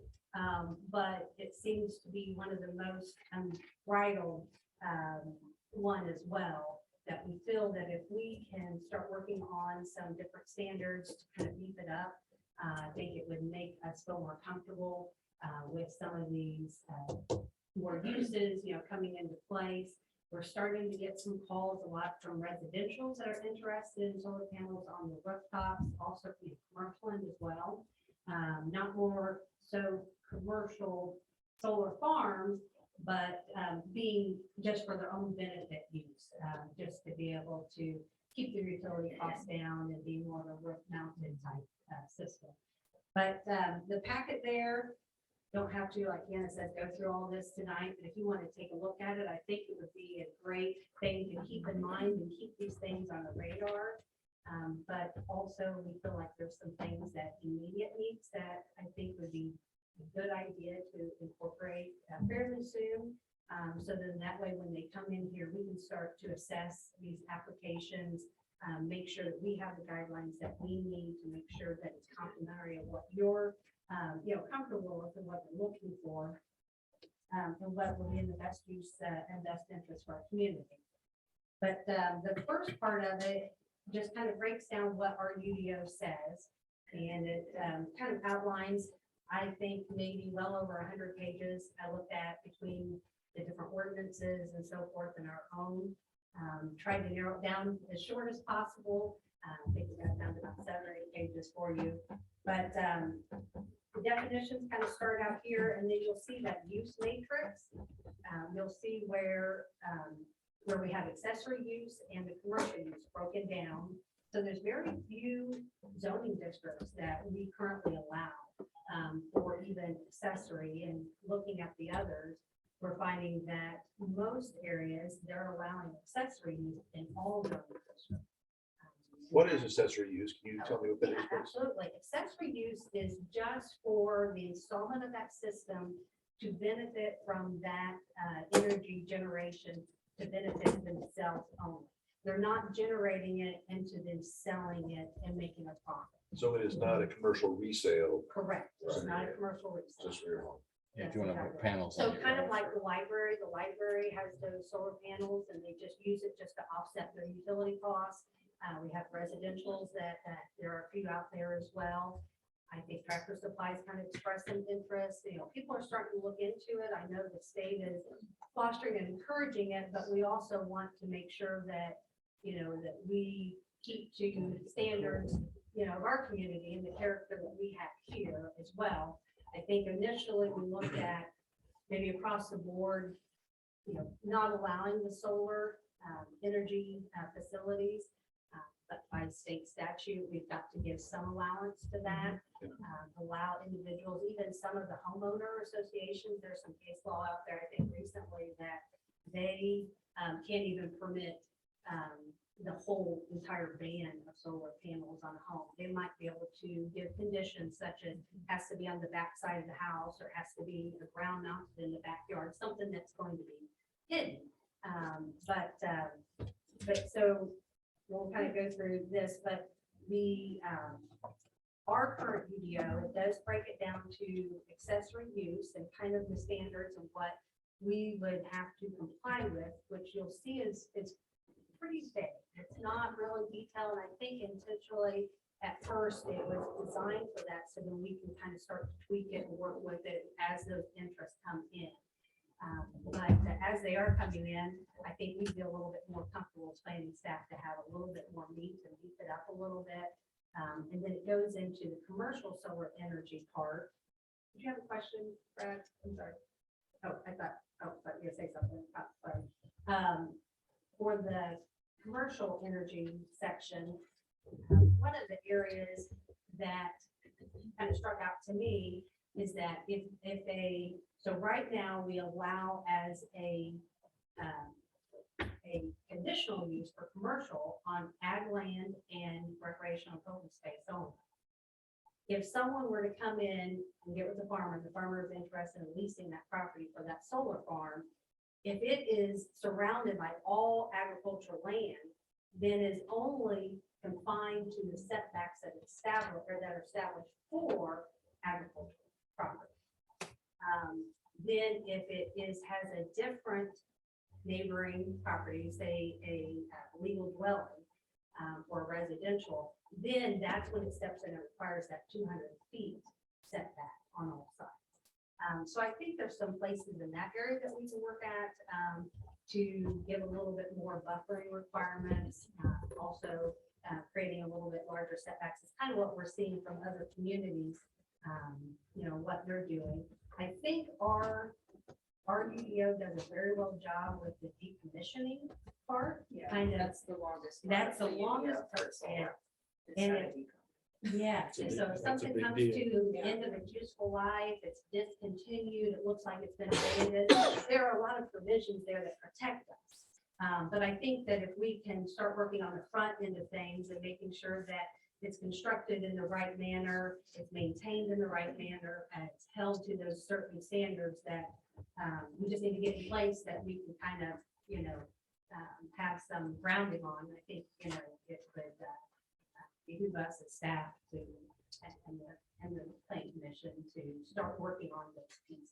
But it seems to be one of the most unbridled one as well, that we feel that if we can start working on some different standards to kind of beef it up, I think it would make us feel more comfortable with some of these more uses, coming into place. We're starting to get some calls a lot from residentials that are interested in solar panels on the rooftops, also from the commercial end as well. Not more so commercial solar farms, but being just for their own benefit use, just to be able to keep their utility costs down and be more of a roof mounted type system. But the packet there, don't have to, like Anna said, go through all this tonight, but if you want to take a look at it, I think it would be a great thing to keep in mind and keep these things on the radar. But also we feel like there's some things that immediate needs that I think would be a good idea to incorporate fairly soon. So then that way, when they come in here, we can start to assess these applications, make sure that we have the guidelines that we need to make sure that it's complementary of what you're comfortable with and what you're looking for, and what will be in the best use and best interest for our community. But the first part of it just kind of breaks down what our UDO says, and it kind of outlines, I think, maybe well over 100 pages I looked at between the different ordinances and so forth in our own. Tried to narrow it down as short as possible. I think we got down to about 7 or 8 pages for you. But the definitions kind of start out here, and then you'll see that use matrix. You'll see where we have accessory use and the commercial use broken down. So there's very few zoning districts that we currently allow for even accessory. And looking at the others, we're finding that most areas, they're allowing accessory use in all zoning districts. What is accessory use? Can you tell me what that is, Yeah, please? absolutely. Accessory use is just for the installation of that system to benefit from that energy generation to benefit themselves only. They're not generating it into then selling it and making a profit. So it is not a commercial resale. Correct. It's Right. not a commercial resale. Just for your home. Yeah, if you want to put panels. So on your kind of roof, like or- the library has those solar panels and they just use it just to offset their utility costs. We have residentials that there are a few out there as well. I think Tractor Supply kind of expressed some interest. People are starting to look into it. I know the state is fostering and encouraging it, but we also want to make sure that, that we keep to standards, of our community and the character that we have here as well. I think initially we looked at maybe across the board, not allowing the solar energy facilities. But by state statute, we've got to give some allowance to that, allow individuals, even some of the homeowner associations, there's some case law out there, I think recently, that they can't even permit the whole entire ban of solar panels on a home. They might be able to give conditions such as has to be on the back side of the house or has to be a ground mounted in the backyard, something that's going to be hidden. But so we'll kind of go through this, but our current UDO, it does break it down to accessory use and kind of the standards of what we would have to comply with, which you'll see is pretty vague. It's not really detailed. I think intentionally at first it was designed for that, so then we can kind of start to tweak it and work with it as those interests come in. But as they are coming in, I think we'd be a little bit more comfortable as planning staff to have a little bit more meat and beef it up a little bit. And then it goes into the commercial solar energy part. Did you have a question, Brad? I'm sorry. Oh, I thought you were gonna say something. Oh, sorry. For the commercial energy section, one of the areas that kind of struck out to me is that so right now we allow as a conditional use for commercial on ag land and recreational open space only. If someone were to come in and get with the farmer is interested in leasing that property for that solar farm, if it is surrounded by all agricultural land, then is only confined to the setbacks that are established for agricultural property. Then if it has a different neighboring property, say a legal dwelling or residential, then that's when it steps in and requires that 200 feet setback on all sides. So I think there's some places in that area that we can work at to give a little bit more buffering requirements, also creating a little bit larger setbacks. It's kind of what we're seeing from other communities, what they're doing. I think our UDO does a very well job with the decommissioning part. Yeah, Kind of, that's the longest. part that's of the UDO longest for part, solar. yeah. It's And not a it- decom. Yes, and so if that's a something big comes deal. to the Yeah. end of its useful life, it's discontinued, it looks like it's been abandoned, there are a lot of provisions there that protect us. But I think that if we can start working on the front end of things and making sure that it's constructed in the right manner, it's maintained in the right manner, and it's held to those certain standards that we just need to get in place that we can kind of, have some grounding on. I think, it could behoove us as staff to, and the planning commission to start working on those pieces.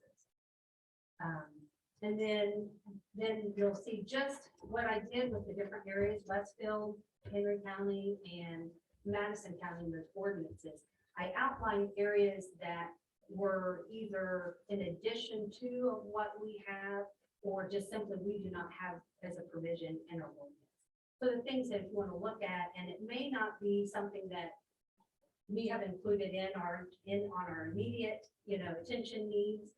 And then you'll see just what I did with the different areas, Westfield, Henry County, and Madison County, in those ordinances. I outlined areas that were either in addition to of what we have, or just simply we do not have as a provision in our ordinance. So the things that you want to look at, and it may not be something that we have included on our immediate, attention needs.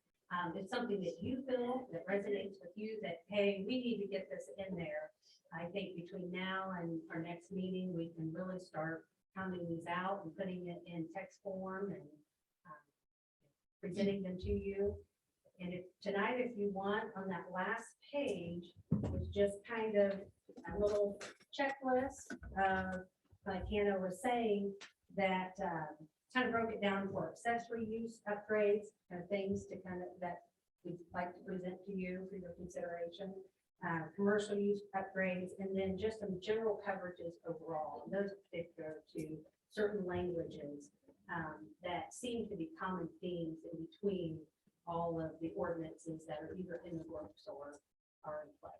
It's something that you feel that resonates with you, that, hey, we need to get this in there. I think between now and our next meeting, we can really start pounding these out and putting it in text form and presenting them to you. And tonight, if you want, on that last page, was just kind of a little checklist of, like Hannah was saying, that kind of broke it down for accessory use upgrades and things to that we'd like to present to you for your consideration. Commercial use upgrades, and then just some general coverages overall. And those are particular to certain languages that seem to be common themes in between all of the ordinances that are either in the works or are in place.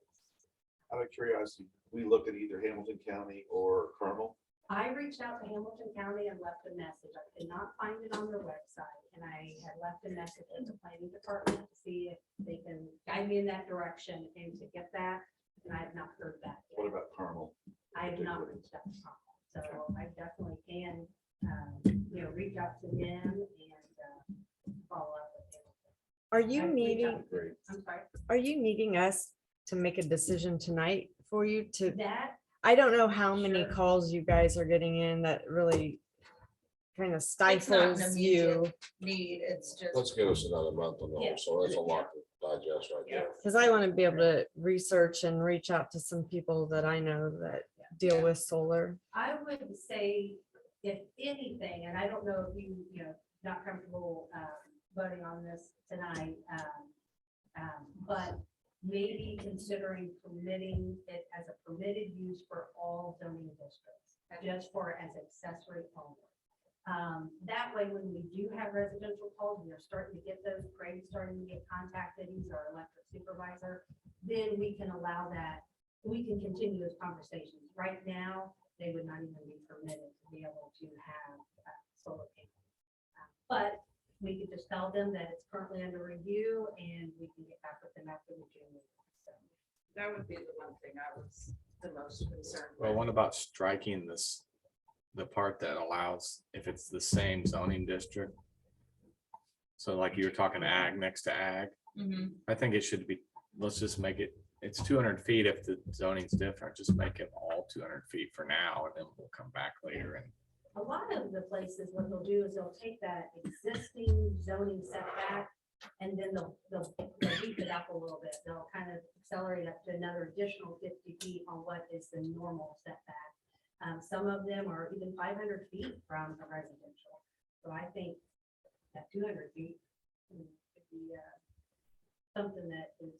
Out of curiosity, we look at either Hamilton County or Carmel. I reached out to Hamilton County and left a message. I could not find it on their website, and I had left a message at the planning department to see if they can guide me in that direction and to get that, and I have not heard back What yet. about Carmel? I have not reached out to Tom, so I definitely can, reach out to them and follow up with them. Are you I've reached out- needing, Great. I'm sorry, are you needing us to make a decision tonight for you to, that, I don't know how many Sure. calls you guys are getting in that really kind of It's not an stifles you. immediate need, it's just. Let's give us another month on Yeah. those, so that's a lot to digest right Yeah. there. Because I want to be able to research and reach out to some people that I know that deal with solar. I would say, if anything, and I don't know if not comfortable voting on this tonight, but maybe considering permitting it as a permitted use for all zoning districts, just for as accessory only. That way, when we do have residential calls, and they're starting to get those, Craig's starting to get contacted, he's our electric supervisor, then we can allow that, we can continue those conversations. Right now, they would not even be permitted to be able to have solar panels. But we could just tell them that it's currently under review and we can get back with them after the June meeting. So, That would be the one thing I was the most concerned Well, with. what about striking this, the part that allows, if it's the same zoning district? So like you were talking ag next to ag, Mhm. I think it should be, let's just make it it's 200 feet. If the zoning's different, just make it all 200 feet for now, and then we'll come back later and. A lot of the places, what they'll do is they'll take that existing zoning setback and then they'll beef it up a little bit. They'll kind of accelerate up to another additional 50 feet on what is the normal setback. Some of them are even 500 feet from a residential. So I think that 200 feet could be something that is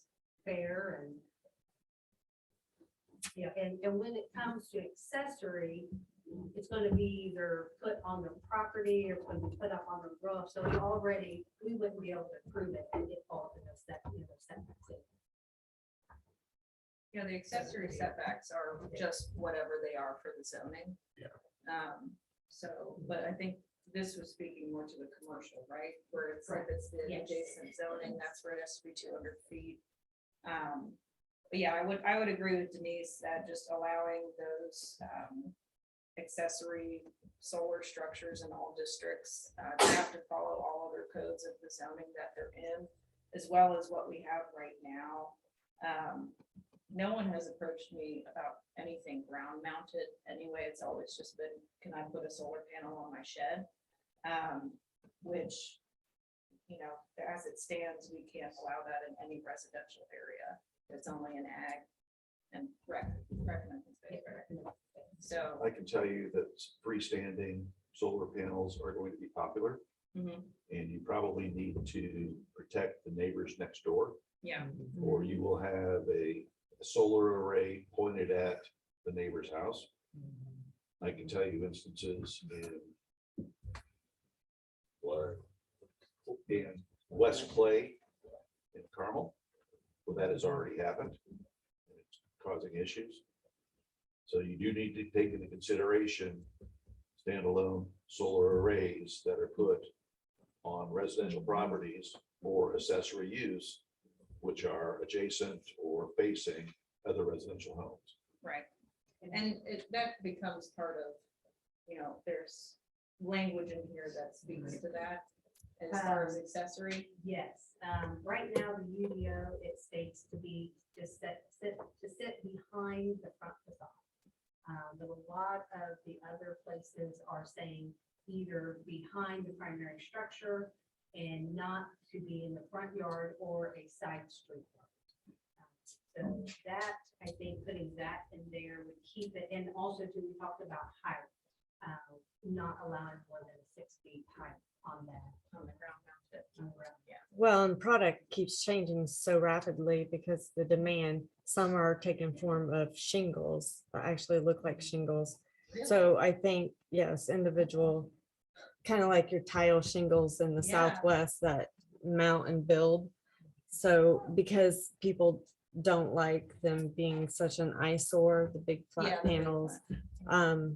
fair and yeah, and when it comes to accessory, it's going to be either put on the property or it's going to be put up on the roof. So we wouldn't be able to prove it and it falls in those setbacks. You know, the accessory setbacks are just whatever they are for the zoning. Yeah. So, but I think this was speaking more to the commercial, right? Where it's like it's the Yes. adjacent zoning, that's where it has to be 200 feet. But yeah, I would agree with Denise that just allowing those accessory solar structures in all districts to have to follow all other codes of the zoning that they're in, as well as what we have right now. No one has approached me about anything ground mounted anyway. It's always just been, can I put a solar panel on my shed? Which, you know, as it stands, we can't allow that in any residential area. It's only an ag and recommended space. So. I can tell you that freestanding solar panels are going to be popular, Mhm. and you probably need to protect the neighbors next door, Yeah, or you will have a solar array pointed at the neighbor's house. I can tell you instances in West Clay in Carmel, where that has already happened. And it's causing issues. So you do need to take into consideration standalone solar arrays that are put on residential properties or accessory use, which are adjacent or facing other residential homes. right. And that becomes part of, you know, there's language in here that speaks to that as far as accessory. Yes, right now, the UDO, it states to be, sit behind the front facade. But a lot of the other places are saying either behind the primary structure and not to be in the front yard or a side street. So that, I think, putting that in there would keep it, and also too, we talked about height, not allowing more than 6 feet height on that, on the ground mounted. On the ground, yeah. Well, and product keeps changing so rapidly because the demand, some are taking form of shingles, that actually look like shingles. So I think, yes, individual, kind of like your tile shingles in the Yeah. Southwest that mount and build. So because people don't like them being such an eyesore, the big Yeah, flat the big panels. flat.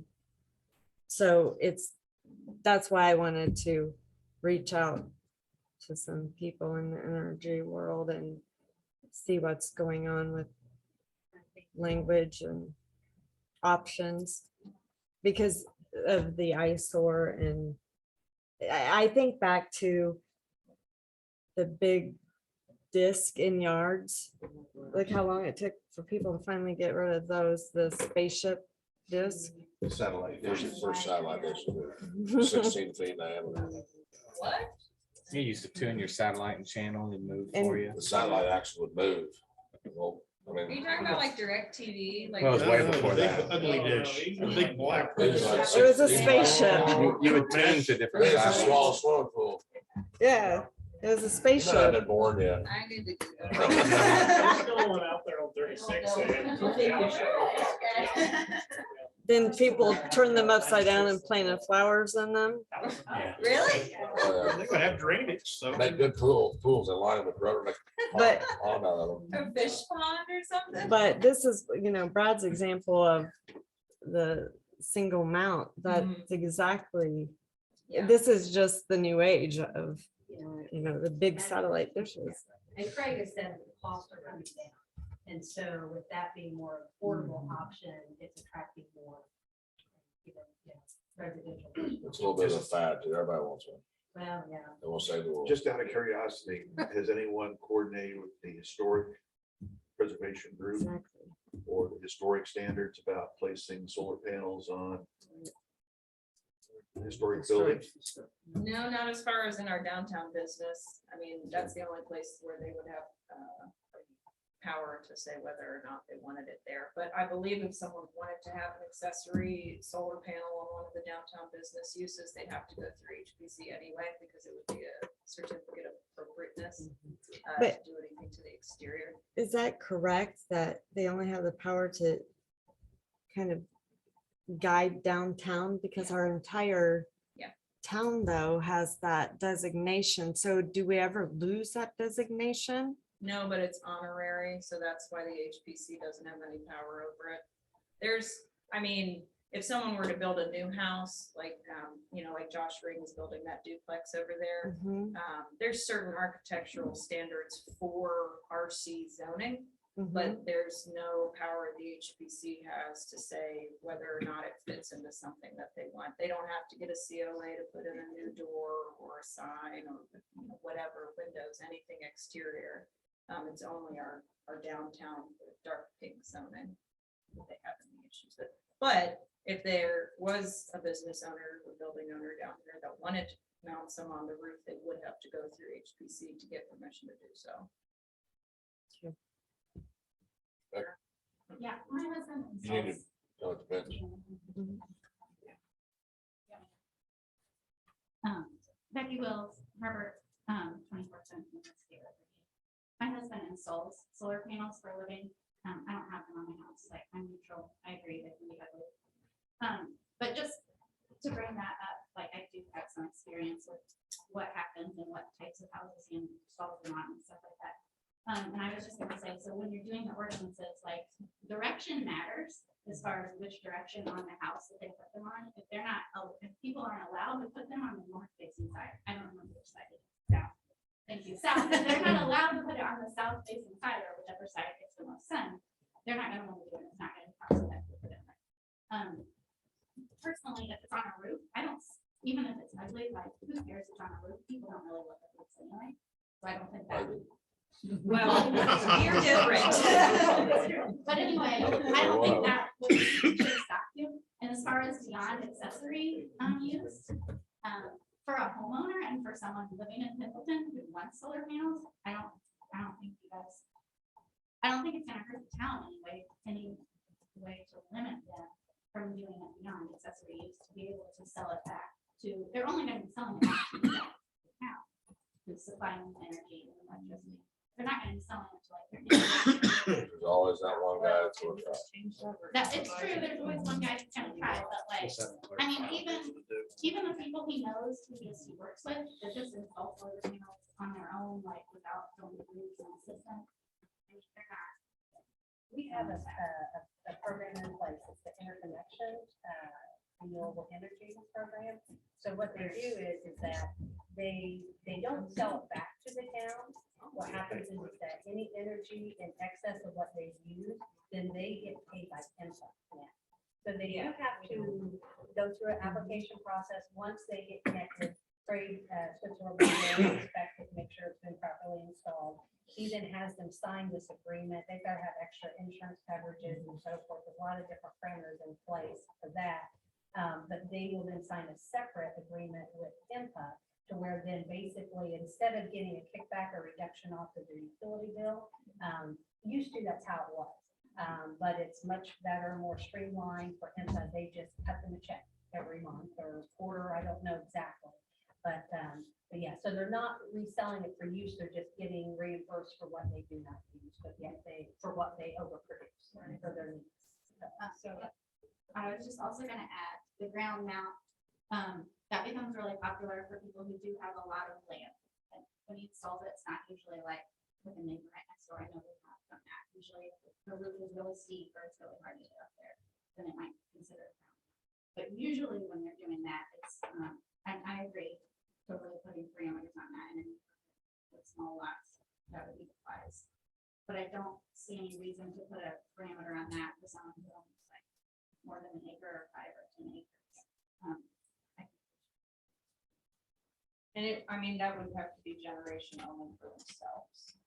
So that's why I wanted to reach out to some people in the energy world and see what's going on with language and options because of the eyesore. And I think back to the big disc in yards. Look how long it took for people to finally get rid of those, the spaceship disc. Satellite There's dishes. the first satellite dish, 16 feet diameter. What? You used to tune your satellite and channel and move And- for you. The satellite actually would move. Well, I Are you mean. talking about like DirecTV? Like Well, it was way No, before the big that. Ugly dish, the big black. It was like It was a 16 spaceship. You would tune to different It's a satellites. small swimming pool. Yeah, it was a You might have spaceship. been born yet. I need to. There's still one out there on 36. Then people turn them upside down and planted flowers in them. Really? Uh, They could have drainage, so. Make good pools that line with rubber. Make a But- pond out of them. A fish pond or something? But this is, Brad's example of the single mount. That's exactly, Yeah. this is just the new age of, You know, the big satellite dishes. And Craig has said the costs are coming down. And so with that being more affordable option, it's attracting more, residential. It's a little bit of a fad too. Everybody wants one. Well, yeah. They will save the world. Just out of curiosity, has anyone coordinated with the historic preservation group Exactly. or the historic standards about placing solar panels on historic buildings. No, not as far as in our downtown business. I mean, that's the only place where they would have power to say whether or not they wanted it there. But I believe if someone wanted to have an accessory solar panel on one of the downtown business uses, they'd have to go through HPC anyway, because it would be a certificate of appropriateness to But- do anything to the exterior. Is that correct that they only have the power to kind of guide downtown? Because our entire Yeah. town though has that designation. So do we ever lose that designation? No, but it's honorary, so that's why the HPC doesn't have any power over it. There's, I mean, if someone were to build a new house, like, like Josh Ring is building that duplex over there, Mhm, there's certain architectural standards for RC zoning, mhm. but there's no power the HPC has to say whether or not it fits into something that they want. They don't have to get a COA to put in a new door or a sign or whatever, windows, anything exterior. It's only our downtown dark pink zoning that they have any issues with. But if there was a business owner or building owner down here that wanted to mount some on the roof, they would have to go through HPC to get permission to do so. Yeah, my husband. You need to, installs- no, it depends. Becky Wills, Herbert, 24/7. My husband installs solar panels for a living. I don't have them on my house, like I'm neutral. I agree that we have it. But just to bring that up, like I do have some experience with what happens and what types of houses and installs and not and stuff like that. And I was just gonna say, so when you're doing the ordinances, like direction matters as far as which direction on the house that they put them on. If they're not, if people aren't allowed to put them on the north facing side, I don't remember which side it is. South. Thank you. South. If they're not allowed to put it on the south facing side or whichever side gets the most sun, they're not gonna want to do it. It's not gonna cost them to put it in. Personally, if it's on a roof, I don't, even if it's ugly, like who cares if it's on a roof? People don't really look at roofs anyway. So I don't think that. Well, you're different. But anyway, I don't think that should stop you. And as far as beyond accessory use, for a homeowner and for someone living in Pendleton who wants solar panels, I don't think you guys, I don't think it's gonna hurt the town any way to limit them from doing it beyond accessory use to be able to sell it back to, they're only gonna be selling it back to the town, who's supplying energy and electricity. They're not gonna be selling it to like. There's always that one guy that's worth out. That it's true, there's always one guy who's gonna try, but like, I mean, even the people he knows, he works with, that just install solar panels on their own, like without going through the system. I mean, they're not. We have a program in place, it's the interconnection, renewable energy program. So what they do is that they don't sell it back to the town. What happens is that any energy in excess of what they use, then they get paid by PennDOT. So they do have to go through an application process. Once they get connected, Trey, Switzerland will inspect it, make sure it's been properly installed. He then has them sign this agreement. They've got to have extra insurance coverages and so forth. There's a lot of different parameters in place for that. But they will then sign a separate agreement with IMPA to where then basically, instead of getting a kickback or reduction off of their utility bill, used to, that's how it was. But it's much better, more streamlined for IMPA. They just cut them a check every month or quarter, I don't know exactly. But yeah, so they're not reselling it for use, they're just getting reimbursed for what they do not use, but yet for what they overproduce for their needs. So I was just also gonna add the ground mount, that becomes really popular for people who do have a lot of land. And when you install it, it's not usually like with a neighbor right next door. I know they've not done that. Usually if the roof is really steep or it's really hard to get up there, then it might consider it. But usually when they're doing that, it's, and I agree, totally putting parameters on that and then with small lots, that would be wise. But I don't see any reason to put a parameter on that for someone who owns like more than an acre or 5 or 10 acres. And I mean, that would have to be generation only for themselves.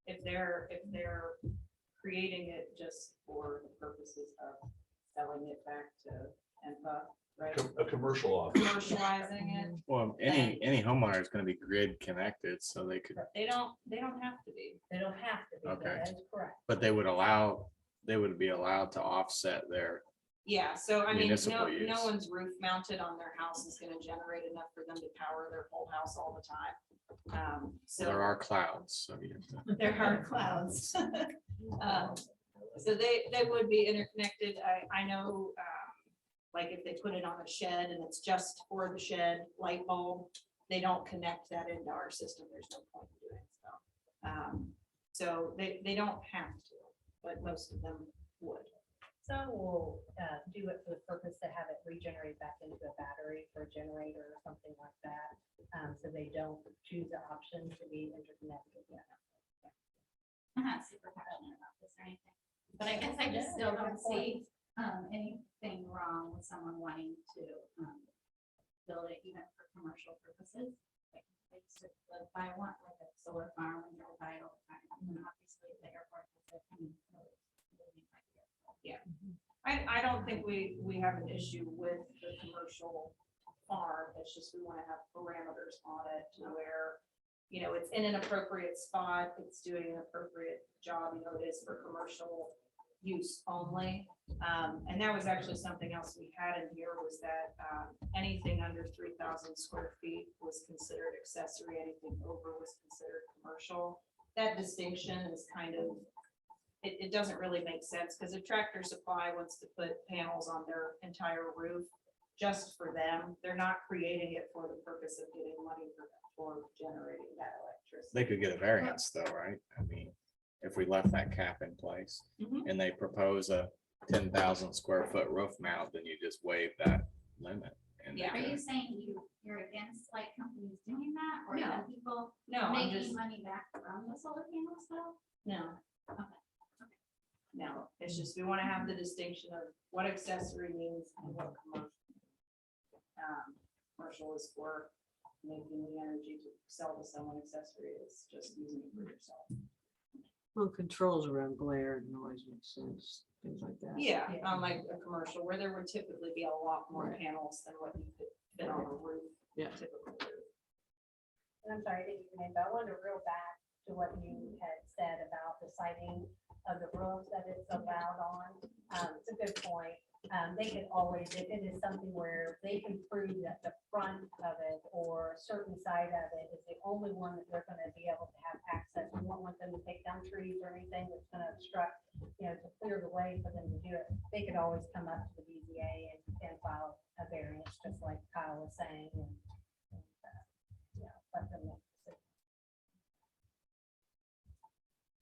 if they're creating it just for the purposes of selling it back to ENPA, right? A commercial office. Commercializing it, Well, any homeowner is gonna be grid connected, so they could, they don't have to be. They don't have to be, but Okay. that is correct. but they would be allowed to offset their, Yeah, so I mean, Municipal no use. one's roof mounted on their house is gonna generate enough for them to power their whole house all the time. So there are clouds, so you have to. there are clouds. So they would be interconnected. I know, like if they put it on a shed and it's just for the shed light bulb, they don't connect that into our system. There's no point in doing so. So they don't have to, but most of them would. Some will do it for the purpose to have it regenerate back into a battery for a generator or something like that. So they don't choose the option to be interconnected. I'm not super passionate about this or anything, but I guess I just still don't see anything wrong with someone wanting to build it even for commercial purposes. Like, if I want like a solar farm and they'll buy it all the time, and obviously the airport has it. Yeah. I don't think we have an issue with the commercial farm. It's just we want to have parameters on it to where, you know, it's in an appropriate spot, it's doing an appropriate job, you know, it is for commercial use only. And that was actually something else we had in here was that anything under 3,000 square feet was considered accessory, anything over was considered commercial. That distinction is kind of, it doesn't really make sense, because if Tractor Supply wants to put panels on their entire roof just for them, they're not creating it for the purpose of getting money for generating that electricity. They could get a variance though, right? I mean, if we left that cap in place Mhm. and they propose a 10,000 square foot roof mount, then you just waive that limit. And Yeah. Are you saying you're against like companies doing that or No. even people No, I'm making just, money back from the solar panels though? no. Okay. No, it's just, we want to have the distinction of what accessory means and what commercial. Commercial is for making the energy to sell to someone, accessory is just using it for yourself. Well, controls around glare and noise makes sense, things like that. Yeah, unlike a commercial where there would typically be a lot more Right. panels than what you could fit on a roof. Yeah. Typical roof. And I'm sorry, I didn't even, but I wanted to reel back to what you had said about the sighting of the roofs that it's allowed on. It's a good point. They can always, if it is something where they can prove that the front of it or a certain side of it is the only one that they're gonna be able to have access. We won't want them to take down trees or anything that's gonna obstruct, you know, to clear the way for them to do it. They could always come up to the BZA and file a variance, just like Kyle was saying, and let them know.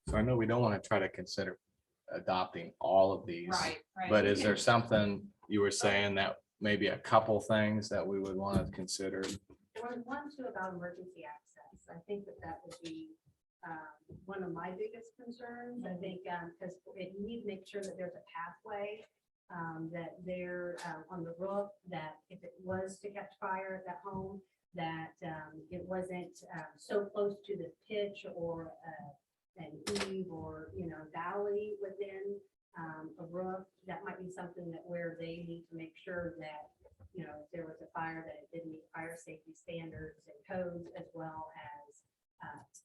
So I know we don't want to try to consider adopting all of these. Right, right. But is there something you were saying that maybe a couple things that we would want to consider? One, too, about emergency access. I think that would be one of my biggest concerns. I think, because you need to make sure that there's a pathway, that they're on the roof, that if it was to catch fire at that home, that it wasn't so close to the pitch or an eave or, you know, valley within a roof. That might be something that where they need to make sure that, you know, if there was a fire, that it did meet fire safety standards and codes, as well as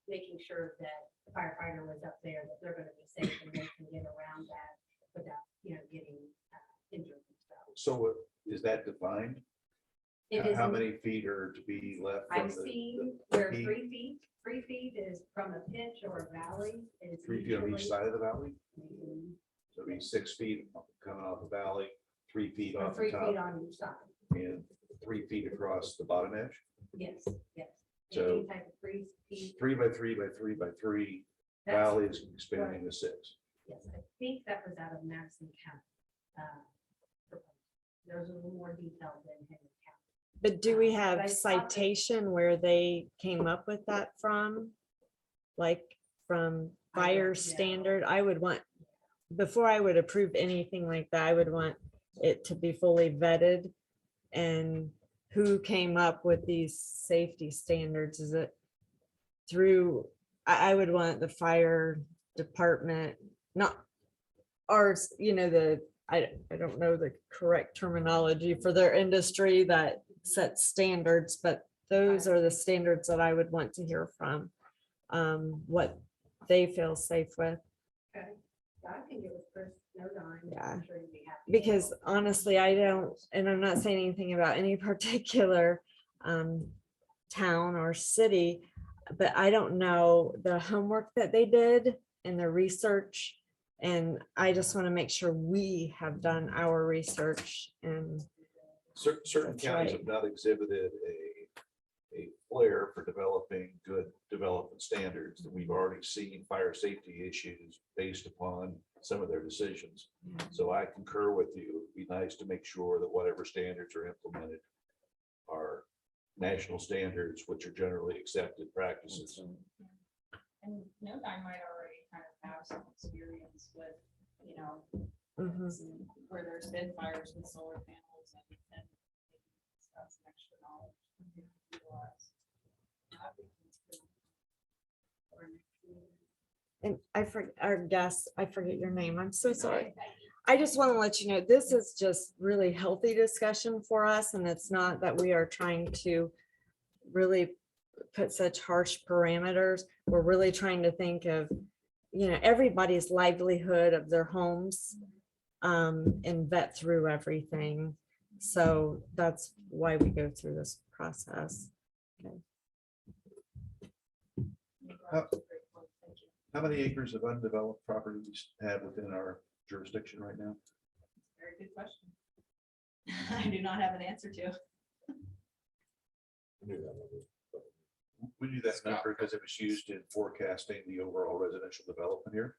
making sure that the firefighter was up there, that they're gonna be safe and they can get around that without, you know, getting injured and stuff. So is that defined? It is, How many feet are to be left? from I've the- seen the where peak? 3 feet is from a pitch or a valley. Is 3 feet on each usually- side of the valley? Mhm. So it'd be 6 feet coming off the valley, 3 feet Or off the 3 feet top, on each side. and 3 feet across the bottom edge. Yes, yes. So- Any type of 3 feet. 3 by 3 by 3 by 3, That's- valley is expanding to 6. Yes, I think that was out of Madison County. There's a little more detail than Henry County. But do we But I have thought that- citation where they came up with that from? Like from I don't fire know. standard? I would want, before I would approve anything like that, I would want it to be fully vetted. And who came up with these safety standards? Is it through I would want the fire department, not ours, I don't know the correct terminology for their industry that sets standards, but those are the standards that I would want to hear from. What they feel safe with. Okay. I think it was Chris Nodine. Yeah. I'm sure he'd be happy. Because honestly, I don't, and I'm not saying anything about any particular town or city, but I don't know the homework that they did and the research. And I just want to make sure we have done our research and Certain That's counties right. have not exhibited a flair for developing good development standards. That we've already seen fire safety issues based upon some of their decisions. So I concur with you. It'd be nice to make sure that whatever standards are implemented are national standards, which are generally accepted practices. And Nodine might already kind of have some experience with, Mhm. where there's been fires with solar panels and that's some extra knowledge. to utilize. And I forget our guest, I forget your name. I'm so sorry. I just want to let you know, this is just really healthy discussion for us. And it's not that we are trying to really put such harsh parameters. We're really trying to think of, everybody's livelihood of their homes and vet through everything. So that's why we go through this process. How many acres of undeveloped properties have within our jurisdiction right now? Very good question. I do not have an answer to. I knew that one. We knew that number because it was used in forecasting the overall residential development here.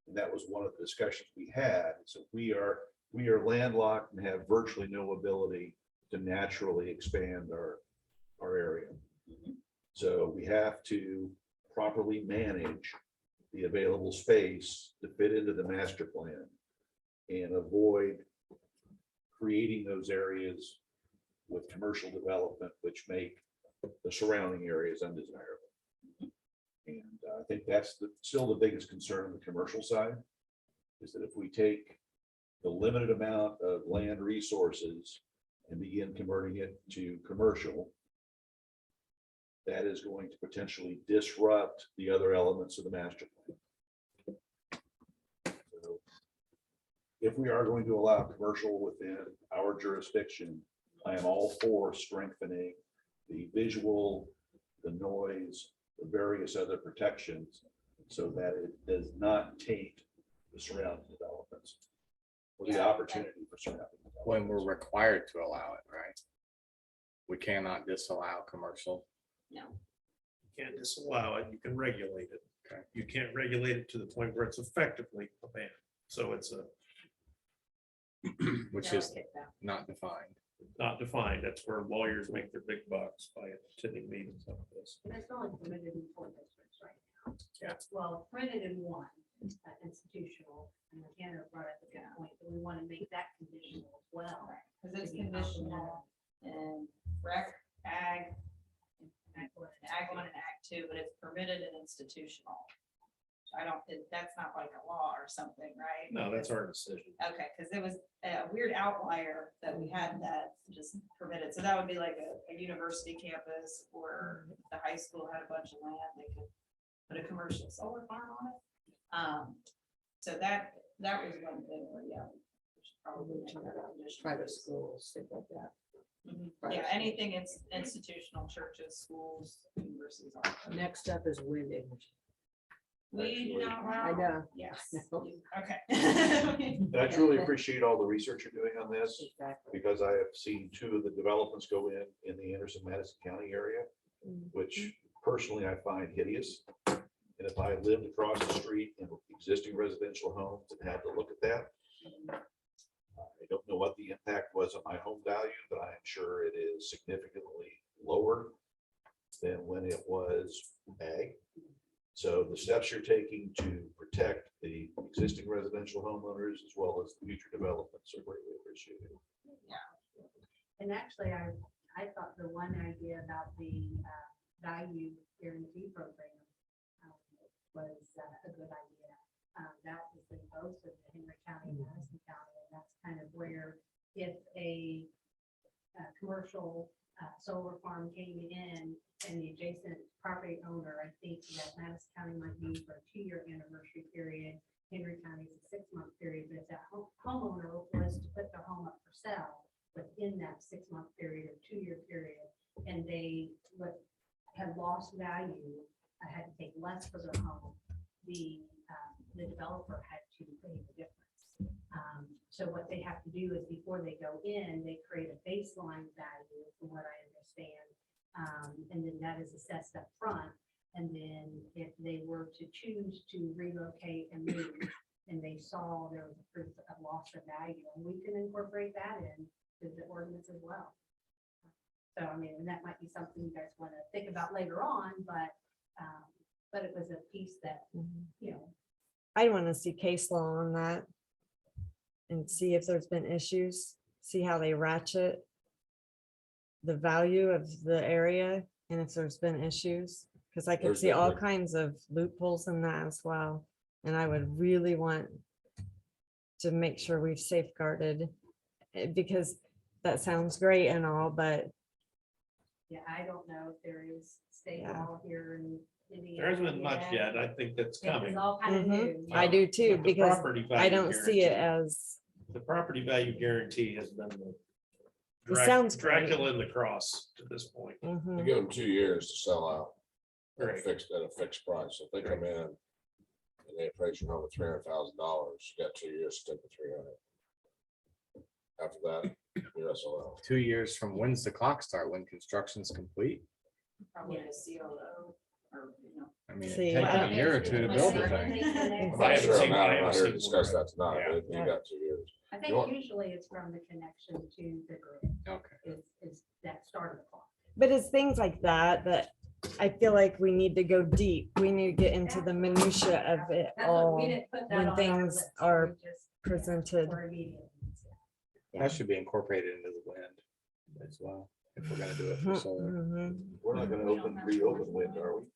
And that was one of the discussions we had. So we are landlocked and have virtually no ability to naturally expand our area. So we have to properly manage the available space to fit into the master plan and avoid creating those areas with commercial development, which make the surrounding areas undesirable. And I think that's still the biggest concern on the commercial side, is that if we take the limited amount of land resources and begin converting it to commercial, that is going to potentially disrupt the other elements of the master plan. So if we are going to allow commercial within our jurisdiction, I am all for strengthening the visual, the noise, the various other protections so that it does not taint the surrounding developments or the opportunity for surrounding. When we're developments. required to allow it, right? We cannot disallow commercial. No. You can't disallow it, you can regulate it. Okay. You can't regulate it to the point where it's effectively a ban. So it's Which No, is I get that. not defined. not defined. That's where lawyers make their big bucks by attending meetings like this. And it's only permitted in 4 districts right now. Yeah. Well, permitted in 1, institutional, and Hannah brought up a good point, that we want to make that conditional as well. Because it's conditional and rec, ag, ag 1 and ag 2, but it's permitted and institutional. I don't, that's not like a law or something, right? No, that's our decision. Okay, because it was a weird outlier that we had that just permitted. So that would be like a university campus or if the high school had a bunch of land, they could put a commercial solar farm on it. So that was one thing where, yeah. we should probably make that a condition. Private schools, things like that. Mhm. private Yeah, schools. anything it's institutional, churches, schools, universities. all that. Next up is wind energy. We do not allow. I know. Yes, I know. okay. And I truly appreciate all the research you're doing on this, Exactly. because I have seen 2 of the developments go in the Anderson Madison County area, which personally I find hideous. And if I lived across the street in existing residential homes and had to look at that, I don't know what the impact was on my home value, but I am sure it is significantly lower than when it was ag. So the steps you're taking to protect the existing residential homeowners as well as the future developments are greatly appreciated. And actually, I thought the one idea about the value guarantee program was a good idea. That was in both of the Henry County and Madison County, and that's kind of where if a commercial solar farm came in and the adjacent property owner, I think that Madison County might be for a 2-year anniversary period. Henry County is a 6-month period, but if that homeowner was to put their home up for sale within that 6-month period or 2-year period, and they had lost value, had to take less for their home, the developer had to pay the difference. So what they have to do is before they go in, they create a baseline value, from what I understand. And then that is assessed up front. And then if they were to choose to relocate and move, and they saw there was a proof of loss of value, and we can incorporate that in to the ordinance as well. So, I mean, and that might be something you guys want to think about later on, but it was a piece that, you know, I want to see case law on that and see if there's been issues, see how they ratchet the value of the area and if there's been issues, because I could There's see all been- kinds of loopholes in that as well. And I would really want to make sure we've safeguarded it, because that sounds great and all, but yeah, I don't know if there is state Yeah. law here in Indiana. There hasn't been much yet. I think that's It was coming. all kind of new. I do too, But the because property I value don't see it guarantee- as, The property value guarantee has been the sounds great. Dracula in the cross to this point. They mhm, give them 2 years to sell out. At a Right. fixed price. If they come in and they appraise your home at $300,000, you got 2 years to take the 300. After that, you're SOL. 2 years from when's the clock start, when construction's complete? Probably a CLO or, you know. I mean, See, it takes I- a year or two to build the thing. I'm I not haven't sure seen- I'm I not haven't here to seen discuss one. that tonight, Yeah. but you got 2 years. I You think want- usually it's from the connection to the grid Okay. is that start of the clock. but it's things like that, that I feel like we need to go deep. We need to get into the minutia of it That's what all we didn't put that when on our things list. are We just- presented. for immediate needs, yeah. That should be incorporated into the wind as well, if we're gonna do it for solar. Mhm. We're not gonna reopen wind, are we?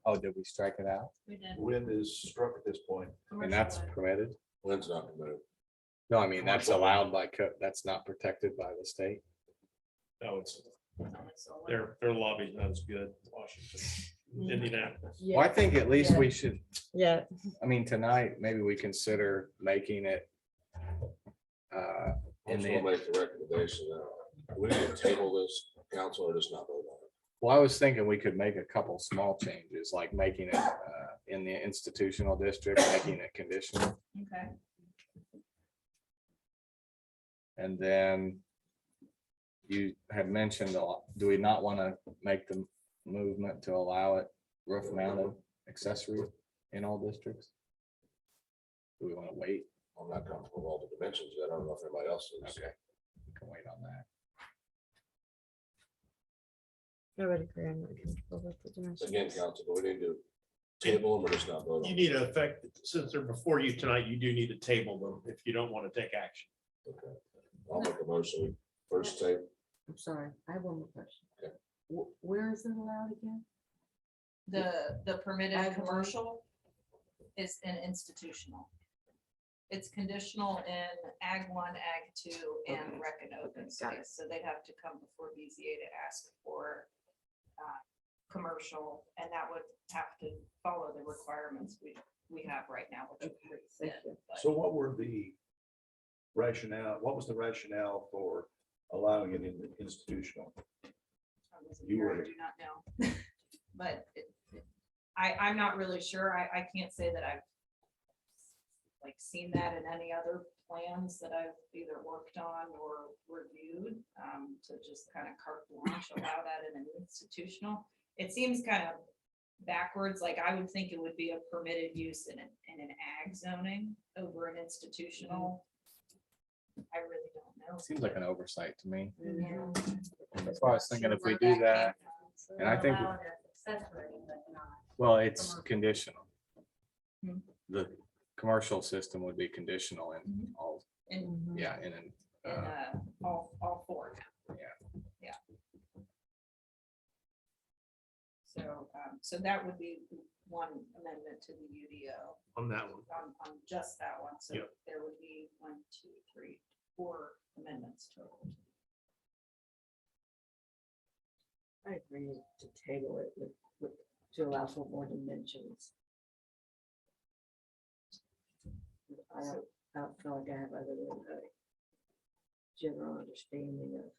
Oh, did we strike it out? We did. Wind is struck at this point. And that's permitted? Wind's not permitted. No, I mean, that's allowed by code. That's not protected by the state. No, it's, their lobby's not as good. Washington, Indianapolis. Well, I think at least we should, Yeah, I mean, tonight, maybe we consider making it I in just want the, to make the recommendation that we need to table this, council, or just not vote on it. well, I was thinking we could make a couple small changes, like making it in the institutional district, making it conditional. Okay. And then you had mentioned, do we not want to make the movement to allow it roof mounted accessory in all districts? Do we want to wait? I'm not comfortable with all the dimensions yet. I don't know if anybody else is. Okay, we can wait on that. I would agree. I'm not comfortable with the dimensions. Again, council, do we need to table them or just not vote on You them? need to affect, since they're before you tonight, you do need to table them if you don't want to take action. Okay. I'll make a motion. We First tape, I'm sorry, I have one more question. Okay. Where is it allowed again? The permitted Ag one? commercial is an institutional. It's conditional in Ag 1, Ag 2, and Okay. rec and open got it. space. So they'd have to come before BZA to ask for commercial, and that would have to follow the requirements we have right now, which is pretty Thank thin, you. but- So what was the rationale for allowing it in the institutional? I wasn't You here, I were- do not know. But I'm not really sure. I can't say that I've like seen that in any other plans that I've either worked on or reviewed, to just kind of carte blanche, allow that in an institutional. It seems kind of backwards, like I would think it would be a permitted use in an ag zoning over an institutional. I really don't know. Seems like an oversight to me. Yeah. That's why I was thinking if we Sure do where that that, came from. So And I think- allowed as accessory, but not. well, it's conditional. Hmm. The commercial system would be conditional in all, In Mhm. yeah, in all four. Yeah. So, so that would be one amendment to the UDO On that one. on just that one. So Yep. there would be 1, 2, 3, 4 amendments total. I agree to table it to allow for more dimensions. I don't feel like I have other than a general understanding of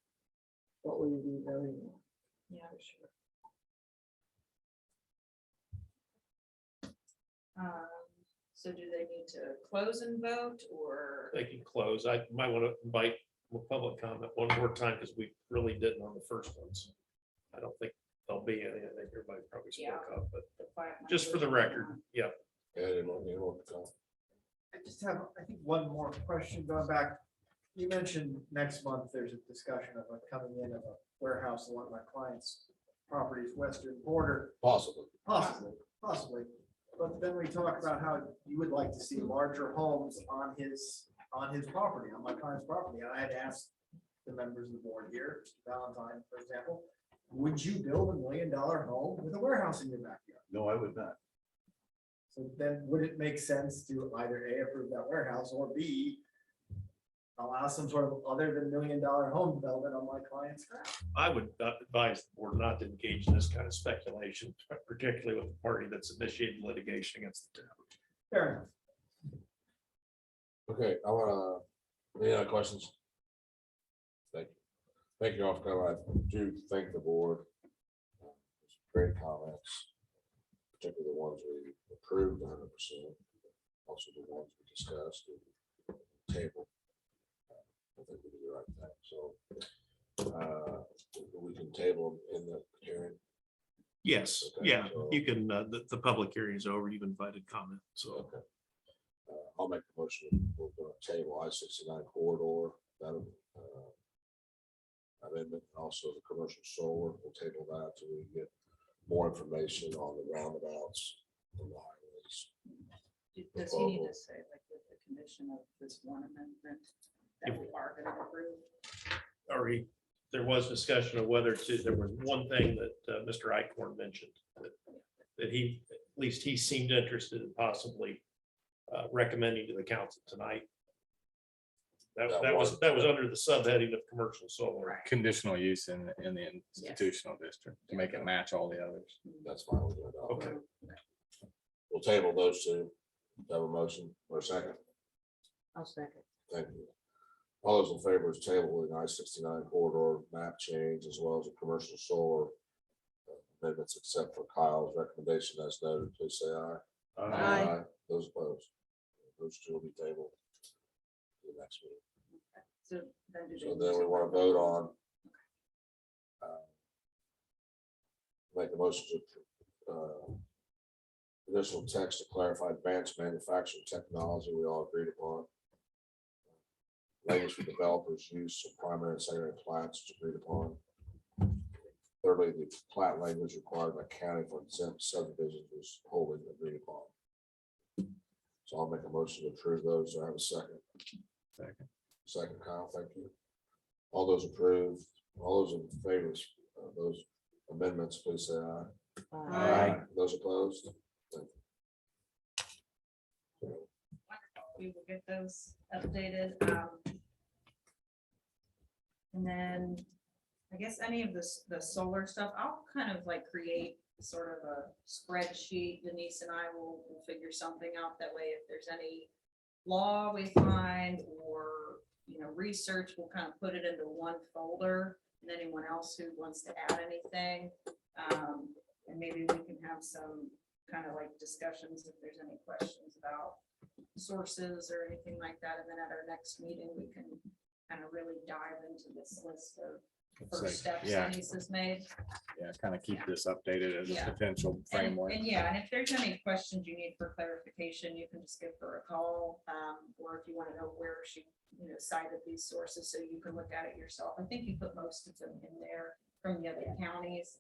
what we would be voting on. Yeah, sure. So do they need to close and vote or? They can close. I might want to invite public comment one more time because we really didn't on the first ones. I don't think there'll be any. I think everybody probably spoke up, but the quiet just for the members? record, yeah. Yeah, they want to come. I just have, I think, one more question going back. You mentioned next month, there's a discussion of a coming in of a warehouse along my client's property's western border. Possibly. Possibly. But then we talk about how you would like to see larger homes on his property, on my client's property. And I had asked the members of the board here, Mr. Valentine, for example, would you build $1 million home with a warehouse in your backyard? No, I would not. So then would it make sense to either A, approve that warehouse, or B, allow some sort of other than $1 million home development on my client's ground? I would advise the board not to engage in this kind of speculation, particularly with the party that's initiated litigation against the town. Fair enough. Okay, any other questions? Thank you. Thank you all for coming. I do thank the board. Great comments, particularly the ones we approved 100%. Also the ones we discussed and table. I think we did the right thing, so we can table them in the hearing. Yes, Okay, yeah, so- you can, the public hearing is over. You've invited comment, so. Okay. I'll make the motion, we're gonna table I-69 corridor, that amendment, also the commercial solar, we'll table that till we get more information on the roundabouts and the highways. Does he need to say like with the condition of this one amendment that we are going to approve? Already, there was discussion of whether to, there was one thing that Mr. Icorn mentioned, that he, at least he seemed interested in possibly recommending to the council tonight. That was under the subheading of commercial solar. Conditional use in the institutional district to make it match all the others. That's fine. We'll do it. Okay. We'll table those two. Have a motion or a second. I'll second. Thank you. All those in favor is table the I-69 corridor map change as well as the commercial solar amendments, except for Kyle's recommendation as noted, please say aye. Aye. Those opposed. Those two will be tabled to the next meeting. So then do So they then need we to want to vote on make a motion to additional text to clarify advanced manufacturing technology we all agreed upon. Language for developers use of primary and secondary plats is agreed upon. Thirdly, the plat language required by county for exempt subdivisions was wholly agreed upon. So I'll make a motion to approve those. Do I have a second? Second. Second, Kyle, thank you. All those approved, all those in favor of those amendments, please say aye. Aye. Those opposed? Thank you. we will get those updated. And then I guess any of this, the solar stuff, I'll kind of like create sort of a spreadsheet. Denise and I will figure something out. That way, if there's any law we find or, you know, research, we'll kind of put it into one folder. And anyone else who wants to add anything, and maybe we can have some kind of like discussions if there's any questions about sources or anything like that. And then at our next meeting, we can kind of really dive into this list of first steps Yeah, Denise has made. yeah, kind of keep this updated as Yeah. a potential framework. And yeah, and if there's any questions you need for clarification, you can just give her a call. Or if you want to know where she, you know, cited these sources, so you can look at it yourself. I think you put most of them in there from the other counties.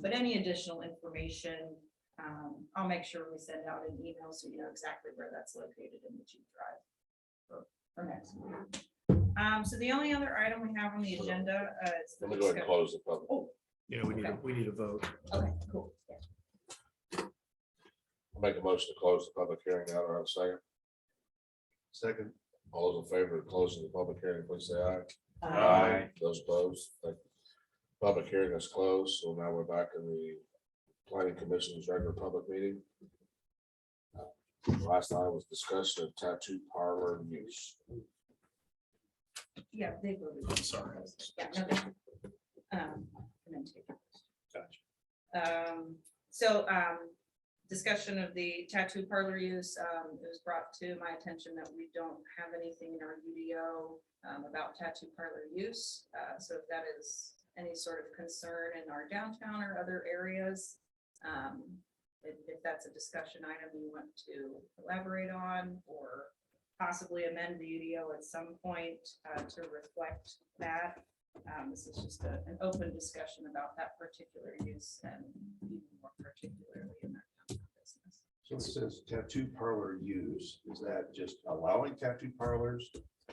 But any additional information, I'll make sure we send out an email so you know exactly where that's located in the Jeep Drive for next week. So the only other item we have on the agenda is the Let me go ahead and close the public. Oh, Yeah, we need a vote. okay, cool. Yeah. Make a motion to close the public hearing now, or have a second. Second. All those in favor of closing the public hearing, please say aye. Aye. Those opposed, thank you. Public hearing is closed, so now we're back in the planning commission's regular public meeting. Last item was discussion of tattoo parlor use. Yeah, they voted. I'm sorry. Yeah, no, and then take it. Gotcha. So, discussion of the tattoo parlor use, it was brought to my attention that we don't have anything in our UDO about tattoo parlor use. So if that is any sort of concern in our downtown or other areas, if that's a discussion item you want to elaborate on, or possibly amend the UDO at some point to reflect that. This is just an open discussion about that particular use and even more particularly in that downtown business. So it says tattoo parlor use. Is that just allowing tattoo parlors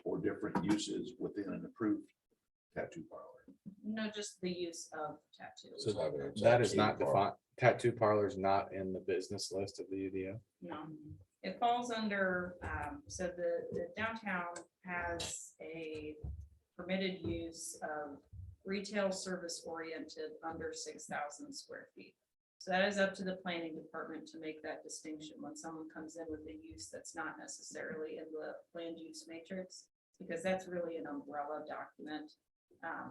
or different uses within an approved tattoo parlor? No, just the use of tattoos. So Having a that is tattoo not parlor. defined, tattoo parlors not in the business list of the UDO. No, it falls under, so the downtown has a permitted use of retail service oriented under 6,000 square feet. So that is up to the planning department to make that distinction when someone comes in with a use that's not necessarily in the land use matrix, because that's really an umbrella document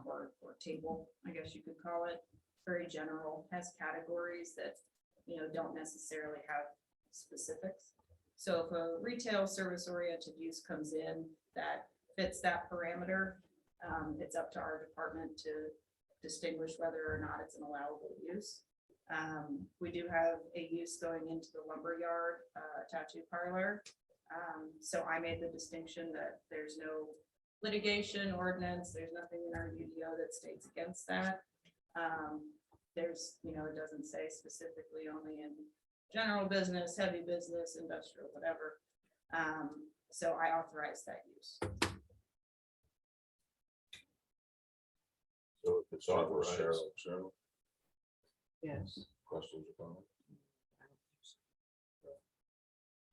or table, I guess you could call it. Very general, has categories that, don't necessarily have specifics. So if a retail service oriented use comes in that fits that parameter, it's up to our department to distinguish whether or not it's an allowable use. We do have a use going into the lumberyard tattoo parlor. So I made the distinction that there's no litigation ordinance, there's nothing in our UDO that states against that. There's, it doesn't say specifically only in general business, heavy business, industrial, whatever. So I authorize that use. So if it's authorized, Cheryl, Yes. questions or comments?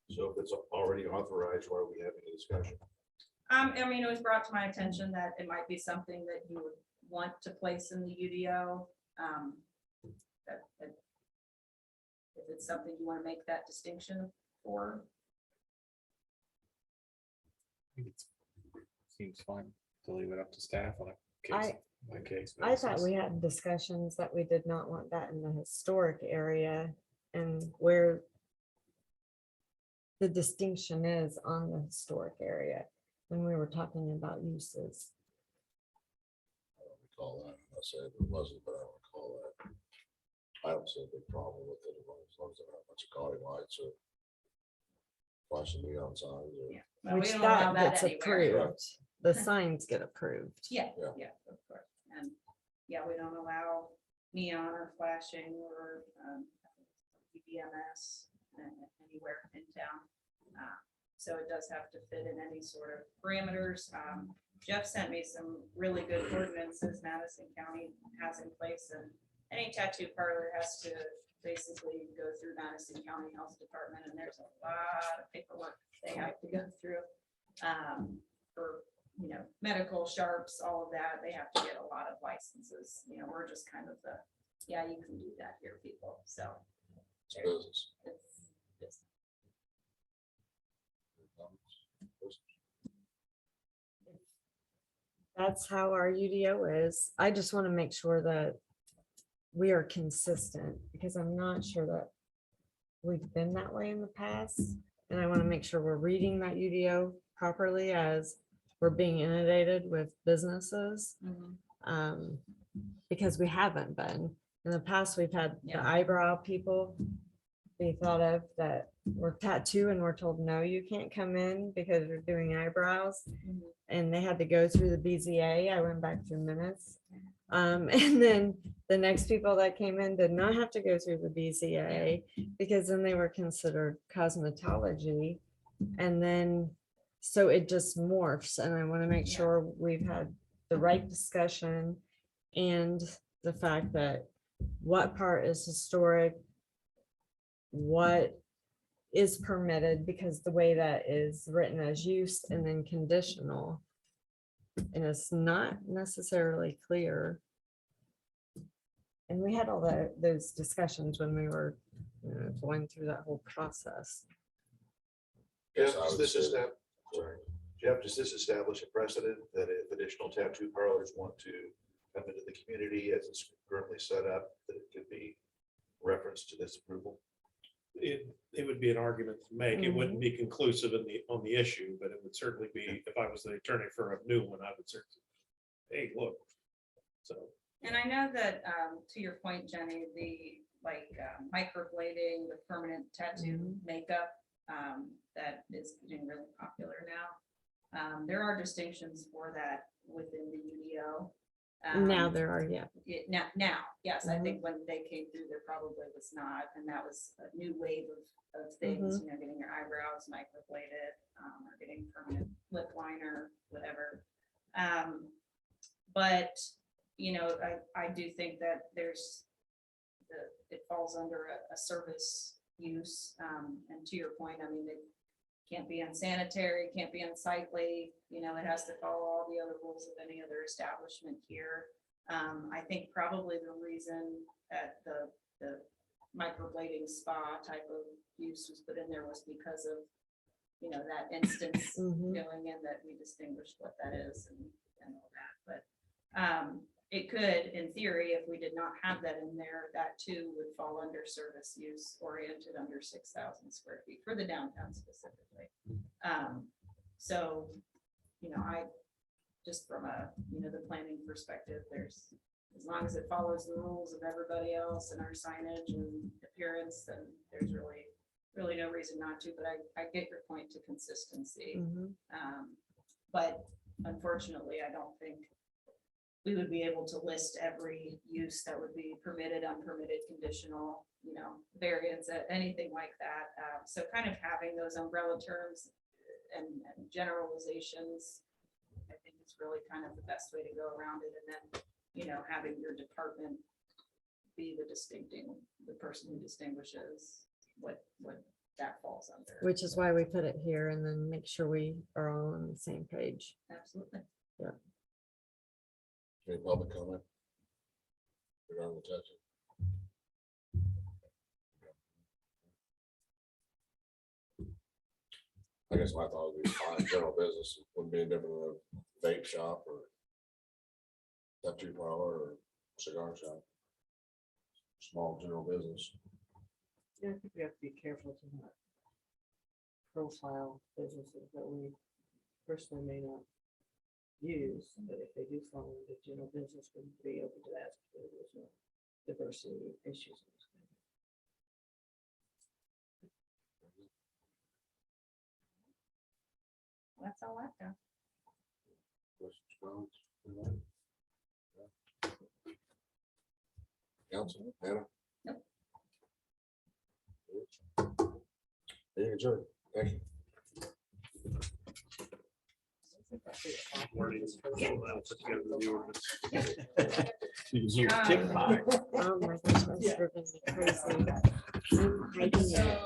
So if it's already authorized, why are we having a discussion? It was brought to my attention that it might be something that you would want to place in the UDO. If it's something you want to make that distinction for. Seems fine to leave it up to staff on a I- case by case. I thought basis. we had discussions that we did not want that in the historic area and where the distinction is on the historic area when we were talking about uses. I don't recall that. I said it wasn't, but I don't recall that. I don't see a big problem with it as long as they don't have a bunch of gaudy lights or flashing neon signs or. Yeah. Well, we Which don't allow that gets anywhere. approved. The signs get approved. Yeah, Yeah. yeah, of course. And yeah, we don't allow neon or flashing or EBMS anywhere in town. So it does have to fit in any sort of parameters. Jeff sent me some really good ordinances Madison County has in place, and any tattoo parlor has to basically go through Madison County Health Department, and there's a lot of paperwork they have to go through for, medical sharps, all of that. They have to get a lot of licenses. We're just kind of the, yeah, you can do that here, people. So It's business. it's That's how our UDO is. I just want to make sure that we are consistent because I'm not sure that we've been that way in the past. And I want to make sure we're reading that UDO properly as we're being inundated with businesses. Because we haven't been. In the past, we've had the Yeah. eyebrow people be thought of that were tattoo and we're told, no, you can't come in because you're doing eyebrows. And they had to go through the BZA. I went back through minutes. And then the next people that came in did not have to go through the BZA because then they were considered cosmetology. And then, so it just morphs. And I want to make Yeah. sure we've had the right discussion and the fact that what part is historic, what is permitted, because the way that is written as use and then conditional. And it's not necessarily clear. And we had all those discussions when we were going through that whole process. Yes, Jeff, I does would this say is that. Sorry. Jeff, does this establish a precedent that if additional tattoo parlors want to come into the community as it's currently set up, that it could be referenced to this approval? It would be an argument to make. It wouldn't be conclusive on the issue, but it would certainly be, if I was the attorney for a new one, I would certainly, hey, look. So, And I know that, to your point, Jenny, the microblading, the permanent tattoo makeup, that is getting really popular now. There are distinctions for that within the UDO. Now there are, yeah. Now, yes, I think when they came through, there probably was not, and that was a new wave of things, getting your eyebrows microbladed, or getting permanent lip liner, whatever. But, I do think that it falls under a service use, and to your point, I mean, it can't be unsanitary, can't be unsightly, it has to follow all the other rules of any other establishment here. I think probably the reason that the microblading spa type of use was put in there was because of, that instance going in that we distinguished what that is and all that, but it could, in theory, if we did not have that in there, that too would fall under service use oriented under 6,000 square feet for the downtown specifically. So, I just from the planning perspective, there's, as long as it follows the rules of everybody else and our signage and appearance, then there's really no reason not to, but I get your point to consistency. But unfortunately, I don't think we would be able to list every use that would be permitted, unpermitted, conditional, variance, anything like that. So kind of having those umbrella terms and generalizations, I think is really kind of the best way to go around it. And then, having your department be the person who distinguishes what that falls under. Which is why we put it here, and then make sure we are all on the same page. Absolutely. Any public comment? Regarding the tattoo? I guess my thought would be fine, general business, wouldn't be any different than a vape shop or tattoo parlor or cigar shop. Small general business. Yeah, I think we have to be careful to not profile businesses that we personally may not use, but if they do fall into general business, we'd be open to that. If there's no diversity issues. That's all I've got. Questions, comments? Council, Hannah? Nope. Meeting adjourned. Thank you. wording is put together the ordinance. Oh my gosh, that's driven me crazy. I'm hiding it.